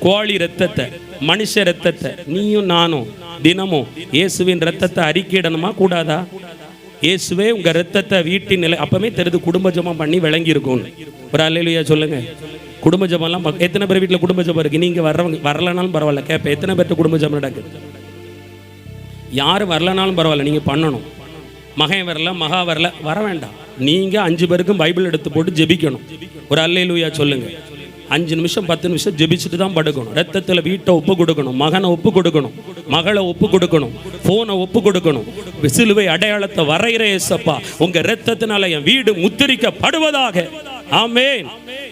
Speaker 1: கோழி ரத்தத்தை, மனுஷ ரத்தத்தை. நீயும் நானும் தினமும் இயேசுவின் ரத்தத்தை அறிக்கையிடணுமா கூடாதா? இயேசுவே உங்க ரத்தத்தை வீட்டின் நிலை அப்பவே தெரிந்து குடும்ப ஜெபம் பண்ணி விளங்கி இருக்கும். ஒரு அல்லேலூயா சொல்லுங்க. குடும்ப ஜெபம்லாம் எத்தனை பேர் வீட்டில் குடும்ப ஜெபம் இருக்கு? நீங்க வர்றவங்க வரலனாலும் பரவாயில்ல, கேட்பேன் எத்தனை பேர்ட்ட குடும்ப ஜெபம் நடக்குது? யாரு வரலனாலும் பரவாயில்ல, நீங்க பண்ணணும். மகன் வரல, மகா வரல, வர வேண்டாம். நீங்க 5 பேருக்கும் பைபிள் எடுத்து போட்டு ஜெபிக்கணும். ஒரு அல்லேலூயா சொல்லுங்க. 5 நிமிஷம் 10 நிமிஷம் ஜெபிச்சுட்டு தான் படுக்கணும். ரத்தத்தில் வீட்டை ஒப்பு கொடுக்கணும், மகனை ஒப்பு கொடுக்கணும், மகளை ஒப்பு கொடுக்கணும், போனை ஒப்பு கொடுக்கணும். சிலுவை அடையாளத்தை வரைகிற இயேசப்பா உங்க ரத்தத்தினால என் வீடு முத்திரிக்கப்படுவதாக. ஆமென்.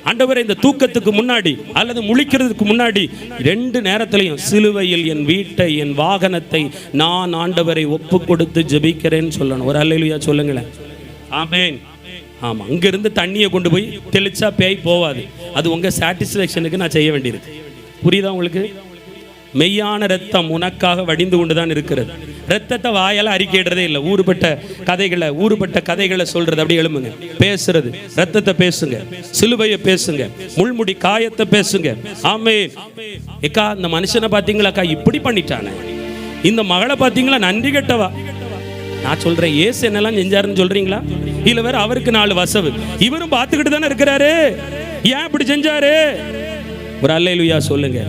Speaker 1: ஆண்டவரே, இந்த தூக்கத்துக்கு முன்னாடி அல்லது முழிக்கிறதுக்கு முன்னாடி 2 நேரத்திலையும் சிலுவையில் என் வீட்டை, என் வாகனத்தை நான் ஆண்டவரை ஒப்பு கொடுத்து ஜெபிக்கிறேன்னு சொல்லணும். ஒரு அல்லேலூயா சொல்லுங்களேன். ஆமென். ஆமாம், அங்கிருந்து தண்ணியை கொண்டு போய் தெளிச்சா பேய் போவாது. அது உங்கள் சாட்டிஸ்ஃபேக்ஷனுக்கு நான் செய்ய வேண்டியிருக்கு. புரியுதா உங்களுக்கு? மெய்யான ரத்தம் உனக்காக வடிந்து கொண்டு தான் இருக்கிறது. ரத்தத்தை வாயால் அறிக்கையிடுறதே இல்லை. ஊறுபட்ட கதைகளை சொல்றது. அப்படி எழும்புங்க, பேசுறது, ரத்தத்தை பேசுங்க, சிலுவையை பேசுங்க, முள்முடி காயத்தை பேசுங்க. ஆமென். ஏக்கா, இந்த மனுஷனை பார்த்தீங்களாக்கா இப்படி பண்ணிட்டானே, இந்த மகளை பார்த்தீங்களா நன்றி கெட்டவா. நான் சொல்றேன், இயேசு என்னெல்லாம் செஞ்சாருன்னு சொல்றீங்களா? இல்ல வேற அவருக்கு 4 வசவு, இவரும் பார்த்துக்கிட்டு தானே இருக்கிறாரு. ஏன் இப்படி செஞ்சாரு? ஒரு அல்லேலூயா சொல்லுங்க.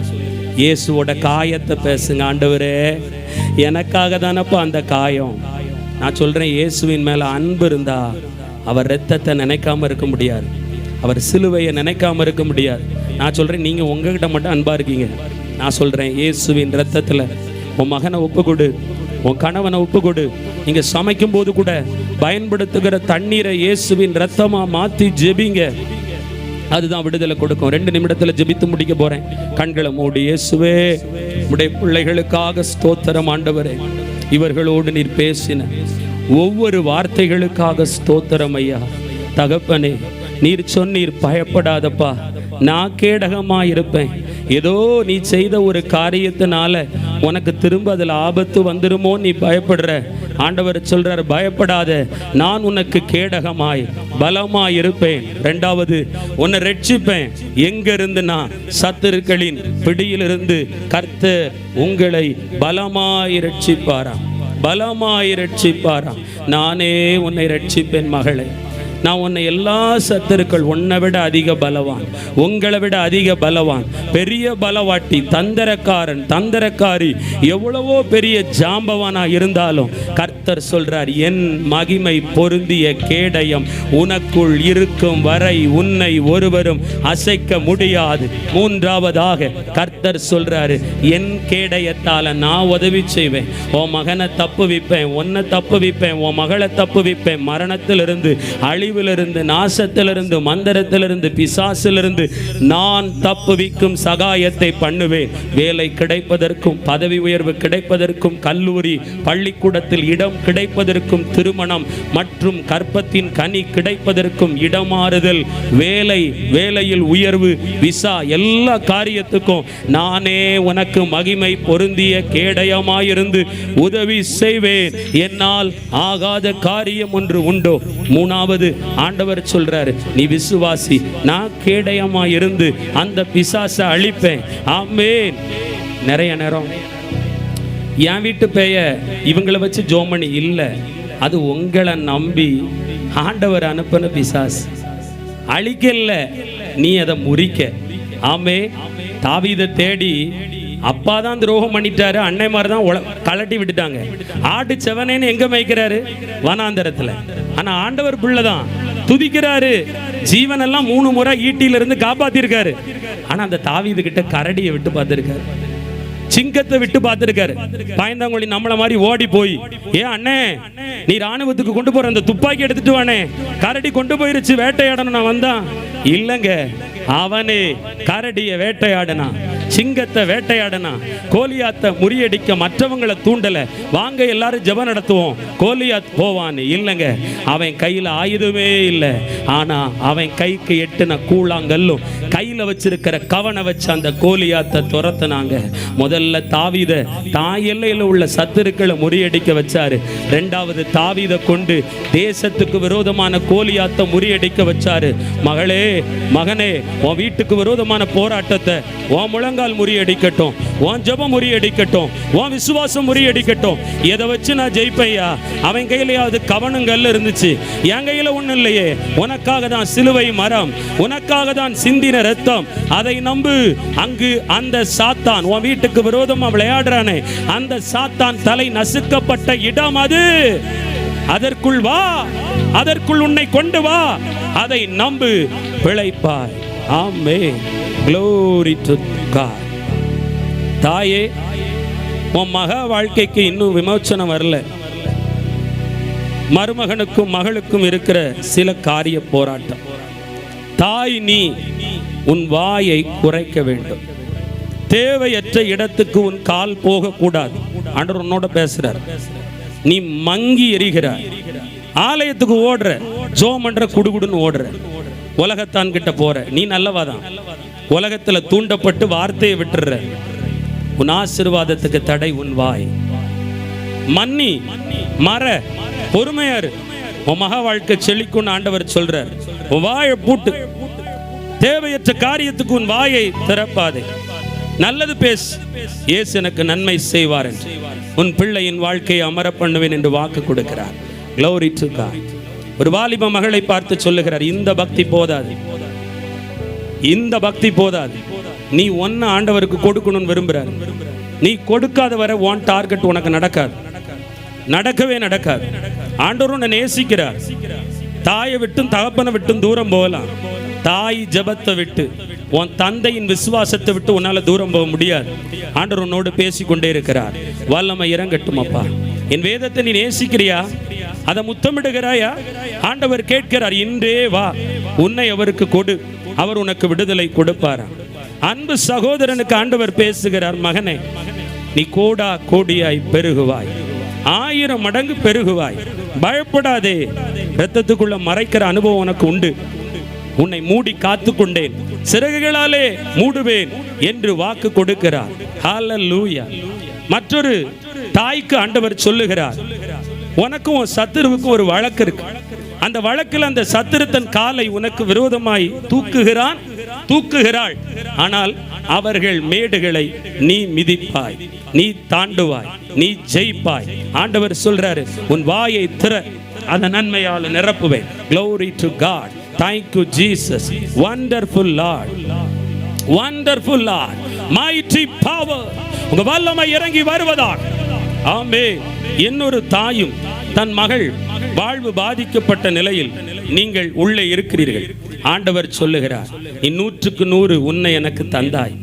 Speaker 1: இயேசுவோட காயத்தை பேசுங்க. ஆண்டவரே, எனக்காக தானப்பா அந்த காயம். நான் சொல்றேன், இயேசுவின் மேல அன்பு இருந்தா அவர் ரத்தத்தை நினைக்காம இருக்க முடியாது, அவர் சிலுவையை நினைக்காம இருக்க முடியாது. நான் சொல்றேன், நீங்க உங்ககிட்ட மட்டும் அன்பா இருக்கீங்க. நான் சொல்றேன், இயேசுவின் ரத்தத்துல உன் மகனை ஒப்பு கொடு, உன் கணவனை ஒப்பு கொடு. நீங்க சமைக்கும் போது கூட பயன்படுத்துகிற தண்ணீரை இயேசுவின் ரத்தமா மாத்தி ஜெபிங்க. அதுதான் விடுதலை கொடுக்கும். 2 நிமிடத்தில் ஜெபித்து முடிக்க போறேன். கண்களை மூடி. இயேசுவே, உடைய பிள்ளைகளுக்காக ஸ்தோத்திரம். ஆண்டவரே, இவர்களோடு நீர் பேசின ஒவ்வொரு வார்த்தைகளுக்காக ஸ்தோத்திரம் ஐயா. தகப்பனே, நீர் சொன்னீர், பயப்படாதப்பா, நான் கேடகமா இருப்பேன். ஏதோ நீ செய்த ஒரு காரியத்தினால உனக்கு திரும்ப அதில் ஆபத்து வந்துருமோ நீ பயப்படுற. ஆண்டவர் சொல்றார், பயப்படாத, நான் உனக்கு கேடகமாய் பலமாய் இருப்பேன். 2வது, உன்னை ரட்சிப்பேன். எங்க இருந்து? நான் சத்துருக்களின் பிடியிலிருந்து கர்த்தர் உங்களை பலமாய் ரட்சிப்பாரா. பலமாய் ரட்சிப்பாராம். நானே உன்னை ரட்சிப்பேன் மகளே. நான் உன்னை எல்லா சத்துருக்கள் உன்னை விட அதிக பலவான், உங்களை விட அதிக பலவான், பெரிய பலவாட்டி, தந்திரக்காரன், தந்திரக்காரி, எவ்வளவோ பெரிய ஜாம்பவானா இருந்தாலும் கர்த்தர் சொல்றார், என் மகிமை பொருந்திய கேடயம் உனக்குள் இருக்கும் வரை உன்னை ஒருவரும் அசைக்க முடியாது. மூன்றாவதாக கர்த்தர் சொல்றாரு, என் கேடயத்தால நான் உதவி செய்வேன். உன் மகனை தப்பு வைப்பேன், உன்னை தப்பு வைப்பேன், உன் மகளை தப்பு வைப்பேன். மரணத்திலிருந்து, அழிவிலிருந்து, நாசத்திலிருந்து, மந்திரத்திலிருந்து, பிசாசிலிருந்து நான் தப்புவிக்கும் சகாயத்தை பண்ணுவேன். வேலை கிடைப்பதற்கும், பதவி உயர்வு கிடைப்பதற்கும், கல்லூரி பள்ளிக்கூடத்தில் இடம் கிடைப்பதற்கும், திருமணம் மற்றும் கற்பத்தின் கனி கிடைப்பதற்கும், இடமாறுதல், வேலையில் உயர்வு, விசா, எல்லா காரியத்துக்கும் நானே உனக்கு மகிமை பொருந்திய கேடயமாயிருந்து உதவி செய்வேன். என்னால் ஆகாத காரியம் ஒன்று உண்டோ? மூணாவது ஆண்டவர் சொல்றாரு, நீ விசுவாசி, நான் கேடயமா இருந்து அந்த பிசாசை அழிப்பேன். ஆமென். நிறைய நேரம் என் வீட்டு பேய இவங்களை வச்சு ஜோமணி இல்லை, அது உங்களை நம்பி ஆண்டவர் அனுப்பின பிசாஸ். அழிக்கல, நீ அதை முறிக்க. ஆமே. தாவீதை தேடி அப்பா தான் துரோகம் பண்ணிட்டாரு, அன்னை மாதிரி தான் கலட்டி விட்டுட்டாங்க. ஆட்டு செவனேன்னு எங்க மேய்க்கிறாரு? வனாந்தரத்துல. ஆனா ஆண்டவர் பிள்ளை தான் துதிக்கிறாரு. ஜீவனெல்லாம் 3 முறை ஈட்டியிலிருந்து காப்பாத்திருக்காரு. ஆனா அந்த தாவீது கிட்ட கரடியை விட்டு பார்த்திருக்காரு, சிங்கத்தை விட்டு பார்த்திருக்காரு. பாய்ந்தாங்கொழி நம்மள மாதிரி ஓடி போய், ஏன் அண்ணே நீ ராணுவத்துக்கு கொண்டு போற அந்த துப்பாக்கி எடுத்துட்டு வானே, கரடி கொண்டு போயிருச்சு, வேட்டையாடணும் நான் வந்தான். இல்லைங்க, அவனே கரடிய வேட்டையாடனா, சிங்கத்தை வேட்டையாடனா, கோலியாத்தை முறியடிக்க மற்றவங்களை தூண்டல. வாங்க எல்லாரும் ஜெபம் நடத்துவோம், கோலியாத் போவான்னு. இல்லைங்க, அவன் கையில் ஆயுதமே இல்லை. ஆனா அவன் கைக்கு எட்டுன கூழாங்கல்லும் கையில வச்சிருக்கிற கவனை வச்சு அந்த கோலியாத்தை துரத்துனாங்க. முதல்ல தாவீதை தாய் எல்லையில் உள்ள சத்துருக்களை முறியடிக்க வச்சாரு. ரெண்டாவது தாவீதை கொண்டு தேசத்துக்கு விரோதமான கோலியாத்தை முறியடிக்க வச்சாரு. மகளே, மகனே, உன் வீட்டுக்கு விரோதமான போராட்டத்தை உன் முழங்கால் முறியடிக்கட்டும், உன் ஜெபம் முறியடிக்கட்டும், உன் விசுவாசம் முறியடிக்கட்டும். எதை வச்சு நான் ஜெயிப்பையா? அவன் கையிலையாவது கவனங்கள்ல இருந்துச்சு, என் கையில ஒண்ணும் இல்லையே. உனக்காக தான் சிலுவை மரம், உனக்காக தான் சிந்தின ரத்தம், அதை நம்பு. அங்கு அந்த சாத்தான் உன் வீட்டுக்கு விரோதமா விளையாடுறானே, அந்த சாத்தான் தலை நசுக்கப்பட்ட இடம் அது. அதற்குள் வா, அதற்குள் உன்னை கொண்டு வா, அதை நம்பு, பிழைப்பாய். ஆமென். Glory to God. தாயே, உன் மக வாழ்க்கைக்கு இன்னும் விமோச்சனம் வரல. மருமகனுக்கும் மகளுக்கும் இருக்கிற சில காரிய போராட்டம். தாய், நீ உன் வாயை குறைக்க வேண்டும். தேவையற்ற இடத்துக்கு உன் கால் போகக்கூடாது. ஆண்டவர் உன்னோட பேசுறார். நீ மங்கி எரிகிறாய், ஆலயத்துக்கு ஓடுற, ஜோம் பண்ற, குடுகுடுன்னு ஓடுற, உலகத்தான் கிட்ட போற. நீ நல்லவாதான், உலகத்துல தூண்டப்பட்டு வார்த்தையை விட்டுற. உன் ஆசீர்வாதத்துக்கு தடை உன் வாய். மன்னி மற, பொறுமையாரு, உன் மகா வாழ்க்கை செழிக்குன்னு ஆண்டவர் சொல்றார். உன் வாயை பூட்டு. தேவையற்ற காரியத்துக்கு உன் வாயை திறப்பாதே. நல்லது பேசு. இயேசு எனக்கு நன்மை செய்வார் என்று உன் பிள்ளையின் வாழ்க்கையை அமர பண்ணுவேன் என்று வாக்கு கொடுக்கிறார். Glory to God. ஒரு வாலிப மகளை பார்த்து சொல்லுகிறார், இந்த பக்தி போதாது, இந்த பக்தி போதாது. நீ ஒன்னு ஆண்டவருக்கு கொடுக்கணும்னு விரும்புறார். நீ கொடுக்காத வரை உன் டார்கெட் உனக்கு நடக்காது, நடக்கவே நடக்காது. ஆண்டவர் உன்னை நேசிக்கிறார். தாயை விட்டும் தகப்பனை விட்டும் தூரம் போகலாம். தாய் ஜெபத்தை விட்டு, உன் தந்தையின் விசுவாசத்தை விட்டு உன்னால தூரம் போக முடியாது. ஆண்டவர் உன்னோடு பேசிக்கொண்டே இருக்கிறார். வல்லமை இறங்கட்டும் அப்பா. என் வேதத்தை நீ நேசிக்கிறியா? அதை முத்தமிடுகிறாயா? ஆண்டவர் கேட்கிறார், இன்றே வா, உன்னை அவருக்கு கொடு, அவர் உனக்கு விடுதலை கொடுப்பாரா. அன்பு சகோதரனுக்கு ஆண்டவர் பேசுகிறார், மகனே, நீ கோடா கோடியாய் பெருகுவாய், 1000 மடங்கு பெருகுவாய். பயப்படாதே, இரத்தத்துக்குள்ள மறைக்கிற அனுபவம் உனக்கு உண்டு. உன்னை மூடி காத்து கொண்டேன், சிறகுகளாலே மூடுவேன் என்று வாக்கு கொடுக்கிறார். ஹல்லேலூயா. மற்றொரு தாய்க்கு ஆண்டவர் சொல்லுகிறார், உனக்கும் உன் சத்துருவுக்கும் ஒரு வழக்கு இருக்கு. அந்த வழக்கில் அந்த சத்துரு தன் காலை உனக்கு விரோதமாய் தூக்குகிறான். தூக்குகிறாள். ஆனால் அவர்கள் மேடுகளை நீ மிதிப்பாய், நீ தாண்டுவாய், நீ ஜெயிப்பாய். ஆண்டவர் சொல்றாரு, உன் வாயை திற, அந்த நன்மையால் நிரப்புவேன். Glory to God. Thank you Jesus. Wonderful Lord, wonderful Lord, mighty power. உங்க வல்லமை இறங்கி வருவதாக. ஆமென். இன்னொரு தாயும் தன் மகள் வாழ்வு பாதிக்கப்பட்ட நிலையில் நீங்கள் உள்ளே இருக்கிறீர்கள். ஆண்டவர் சொல்லுகிறார், 100க்கு 100 உன்னை எனக்கு தந்தாய்,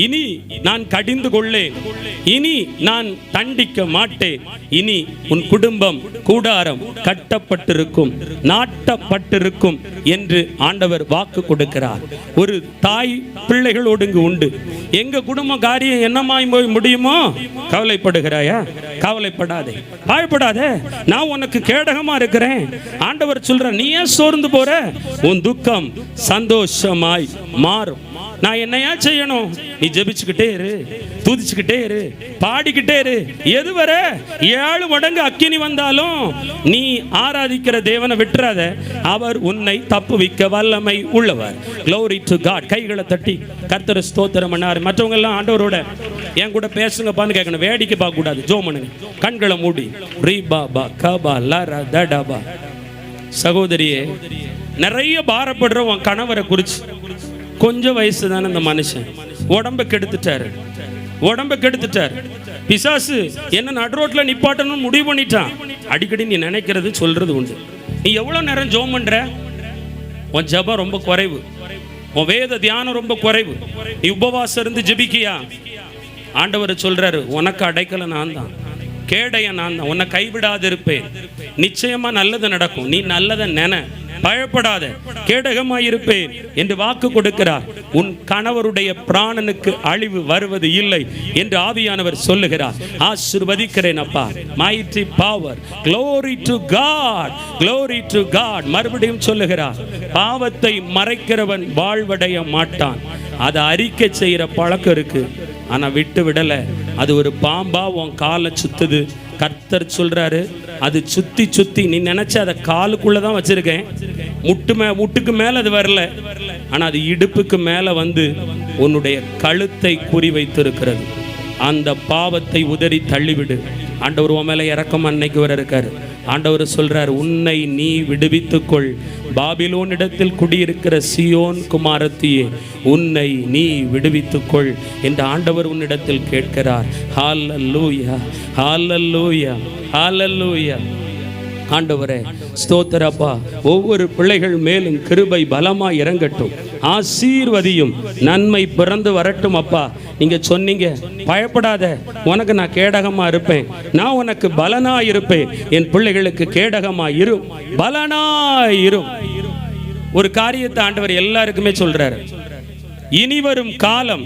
Speaker 1: இனி நான் கடிந்து கொள்ளேன், இனி நான் தண்டிக்க மாட்டேன், இனி உன் குடும்பம் கூடாரம் கட்டப்பட்டிருக்கும், நாட்டப்பட்டிருக்கும் என்று ஆண்டவர் வாக்கு கொடுக்கிறார். ஒரு தாய் பிள்ளைகளோடு இங்கு உண்டு. எங்க குடும்ப காரியம் என்னமாய் போய் முடியுமோ? கவலைப்படுகிறாயா? கவலைப்படாதே, பயப்படாதே, நான் உனக்கு கேடகமா இருக்கிறேன். ஆண்டவர் சொல்ற, நீ ஏன் சோர்ந்து போற? உன் துக்கம் சந்தோஷமாய் மாறும். நான் என்னையா செய்யணும்? நீ ஜெபிச்சுக்கிட்டே இரு, துதிச்சுக்கிட்டே இரு, பாடிக்கிட்டே இரு. எதுவரை 7 மடங்கு அக்கினி வந்தாலும் நீ ஆராதிக்கிற தேவனை விட்டுறாத. அவர் உன்னை தப்புவிக்க வல்லமை உள்ளவர். Glory to God. கைகளை தட்டி கர்த்தரை ஸ்தோத்திரம் பண்ணாரு. மற்றவங்க எல்லாம் ஆண்டவரோட என் கூட பேசுங்கப்பான்னு கேட்கணும், வேடிக்கை பார்க்க கூடாது. ஜோ பண்ணுங்க, கண்களை மூடி. ரீபாபா கபா லரா தடபா. சகோதரியே, நிறைய பாரப்படுற உன் கணவரை குறிச்சு, கொஞ்சம் வயசு தானே இந்த மனுஷன், உடம்ப கெடுத்துட்டாரு, உடம்ப கெடுத்துட்டாரு. பிசாசு என்ன நடுரோட்ல நிப்பாட்டணும்னு முடிவு பண்ணிட்டான். அடிக்கடி நீ நினைக்கிறது சொல்றது உண்டு. நீ எவ்வளவு நேரம் ஜெபம் பண்ற? உன் ஜெபம் ரொம்ப குறைவு, உன் வேத தியானம் ரொம்ப குறைவு. நீ உபவாசம் இருந்து ஜெபிக்கியா? ஆண்டவர் சொல்றாரு, உனக்கு அடைக்கல நான் தான், கேடைய நான் தான், உன்னை கைவிடாது இருப்பேன், நிச்சயமா நல்லது நடக்கும், நீ நல்லதை நினை, பயப்படாத, கேடகமாயிருப்பேன் என்று வாக்கு கொடுக்கிறார். உன் கணவருடைய பிராணனுக்கு அழிவு வருவது இல்லை என்று ஆவியானவர் சொல்லுகிறார். ஆசீர்வதிக்கிறேன் அப்பா. mighty power. Glory to God. Glory to God. மறுபடியும் சொல்லுகிறார், பாவத்தை மறைக்கிறவன் வாழ்வடைய மாட்டான். அதை அறிக்கை செய்கிற பழக்கம் இருக்கு, ஆனா விட்டு விடல. அது ஒரு பாம்பா உன் காலை சுத்துது. கர்த்தர் சொல்றாரு, அது சுத்தி சுத்தி நீ நினைச்ச அதை காலுக்குள்ளதான் வச்சிருக்கேன், முட்டுக்கு மேல அது வரல, ஆனா அது இடுப்புக்கு மேல வந்து உன்னுடைய கழுத்தை குறி வைத்திருக்கிறது. அந்த பாவத்தை உதறி தள்ளிவிடு. ஆண்டவர் உன் மேல இறக்கம் அன்னைக்கு வர இருக்காரு. ஆண்டவர் சொல்றார், உன்னை நீ விடுவித்துக்கொள். பாபிலோனிடத்தில் குடியிருக்கிற சியோன் குமாரத்தியே, உன்னை நீ விடுவித்துக்கொள் என்று ஆண்டவர் உன்னிடத்தில் கேட்கிறார். ஹல்லேலூயா, ஹல்லேலூயா, ஹல்லேலூயா. ஆண்டவரே ஸ்தோத்திரப்பா. ஒவ்வொரு பிள்ளைகள் மேலும் கிருபை பலமா இறங்கட்டும், ஆசீர்வதியும், நன்மை பிறந்து வரட்டும். அப்பா, நீங்க சொன்னீங்க, பயப்படாத, உனக்கு நான் கேடகமா இருப்பேன், நான் உனக்கு பலனா இருப்பேன். என் பிள்ளைகளுக்கு கேடகமா இரு, பலனாய் இரு. ஒரு காரியத்தை ஆண்டவர் எல்லாருக்குமே சொல்றாரு, இனி வரும் காலம்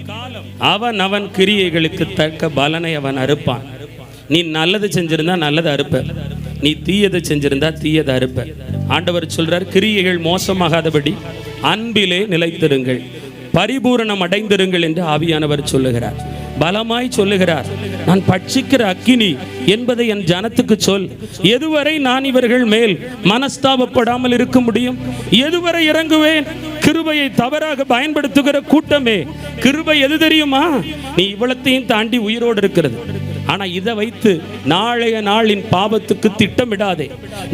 Speaker 1: அவன் அவன் கிரியைகளுக்கு தக்க பலனை அவன் அறுப்பான். நீ நல்லது செஞ்சிருந்தா நல்லதை அறுப்ப, நீ தீயதை செஞ்சிருந்தா தீயதை அறுப்ப. ஆண்டவர் சொல்றார், கிரியைகள் மோசமாகாதபடி அன்பிலே நிலைத்திருங்கள், பரிபூரணம் அடைந்திருங்கள் என்று ஆவியானவர் சொல்லுகிறார். பலமாய் சொல்லுகிறார், நான் பட்சிக்கிற அக்கினி என்பதை என் ஜனத்துக்கு சொல். எதுவரை நான் இவர்கள் மேல் மனஸ்தாபப்படாமல் இருக்க முடியும்? எதுவரை இறங்குவேன்? கிருபையை தவறாக பயன்படுத்துகிற கூட்டமே, கிருபை எது தெரியுமா? நீ இவ்வளத்தையும் தாண்டி உயிரோடு இருக்கிறது. ஆனா இதை வைத்து நாளைய நாளின் பாவத்துக்கு திட்டமிடாதே,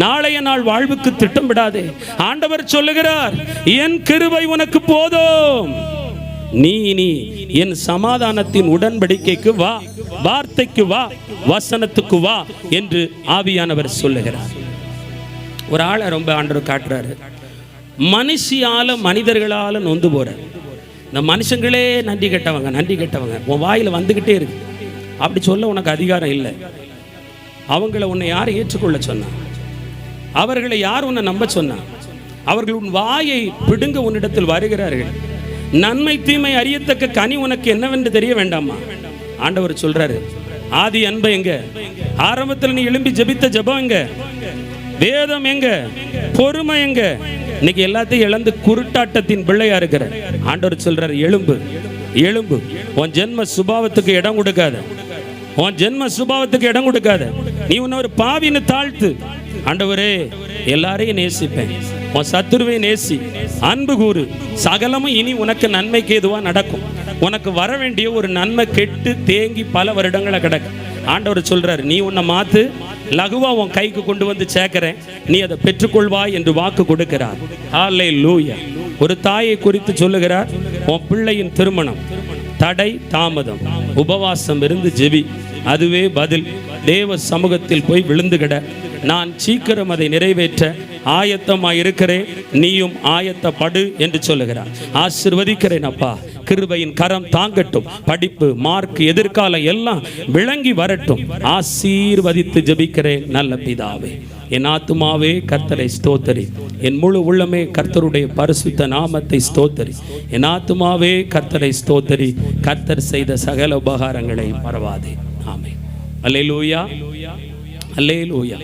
Speaker 1: நாளைய நாள் வாழ்வுக்கு திட்டமிடாதே. ஆண்டவர் சொல்லுகிறார், என் கிருபை உனக்கு போதும், நீ என் சமாதானத்தின் உடன்படிக்கைக்கு வா, வார்த்தைக்கு வா, வசனத்துக்கு வா என்று ஆவியானவர் சொல்லுகிறார். ஒரு ஆளை ரொம்ப ஆண்டவர் காட்டுறாரு, மனுஷியால மனிதர்களால நொந்து போற. இந்த மனுஷங்களே நன்றி கெட்டவங்க, நன்றி கெட்டவங்க உன் வாயில வந்துகிட்டே இருக்கு. அப்படி சொல்ல உனக்கு அதிகாரம் இல்லை. அவங்கள உன்னை யார் ஏற்றுக்கொள்ள சொன்னா? அவர்களை யார் உன்னை நம்ப சொன்னா? அவர்கள் உன் வாயை பிடுங்க உன்னிடத்தில் வருகிறார்கள். நன்மை தீமை அறியத்தக்க கனி உனக்கு என்னவென்று தெரிய வேண்டாமா? ஆண்டவர் சொல்றாரு, ஆதி அன்பை எங்க? ஆரம்பத்தில் நீ எழும்பி ஜெபித்த ஜெபம் எங்க? வேதம் எங்க? பொறுமை எங்க? இன்னைக்கு எல்லாத்தையும் இழந்து குருட்டாட்டத்தின் பிள்ளையா இருக்கிற. ஆண்டவர் சொல்றாரு, எழும்பு, எழும்பு. உன் ஜென்ம சுபாவத்துக்கு இடம் கொடுக்காத, உன் ஜென்ம சுபாவத்துக்கு இடம் கொடுக்காத. நீ உன்னை ஒரு பாவின்னு தாழ்த்து. ஆண்டவரே, எல்லாரையும் நேசிப்பேன், உன் சத்துருவை நேசி, அன்பு கூறு, சகலமும் இனி உனக்கு நன்மைக்கு எதுவா நடக்கும். உனக்கு வர வேண்டிய ஒரு நன்மை கெட்டு தேங்கி பல வருடங்களை கிடக்கு. ஆண்டவர் சொல்றாரு, நீ உன்னை மாத்து, லகுவா உன் கைக்கு கொண்டு வந்து சேர்க்கிறேன், நீ அதை பெற்றுக்கொள்வாய் என்று வாக்கு கொடுக்கிறார். ஹல்லேலூயா. ஒரு தாயை குறித்து சொல்லுகிறார், உன் பிள்ளையின் திருமணம் தடை தாமதம், உபவாசம் இருந்து ஜெபி, அதுவே பதில். தேவ சமூகத்தில் போய் விழுந்து கிட, நான் சீக்கிரம் அதை நிறைவேற்ற ஆயத்தமாக இருக்கிறேன், நீயும் ஆயத்தப்படு என்று சொல்லுகிறார். ஆசீர்வதிக்கிறேன் அப்பா, கிருபையின் கரம் தாங்கட்டும், படிப்பு, மார்க், எதிர்காலம் எல்லாம் விளங்கி வரட்டும். ஆசீர்வதித்து ஜெபிக்கிறேன் நல்ல பிதாவே. என் ஆத்துமாவே கர்த்தரை ஸ்தோத்தரி, என் முழு உள்ளமே கர்த்தருடைய பரிசுத்த நாமத்தை ஸ்தோத்தரி. என் ஆத்துமாவே கர்த்தரை ஸ்தோத்தரி, கர்த்தர் செய்த சகல உபகாரங்களை மறவாதே. ஆமென். அல்லேலூயா, அல்லேலூயா.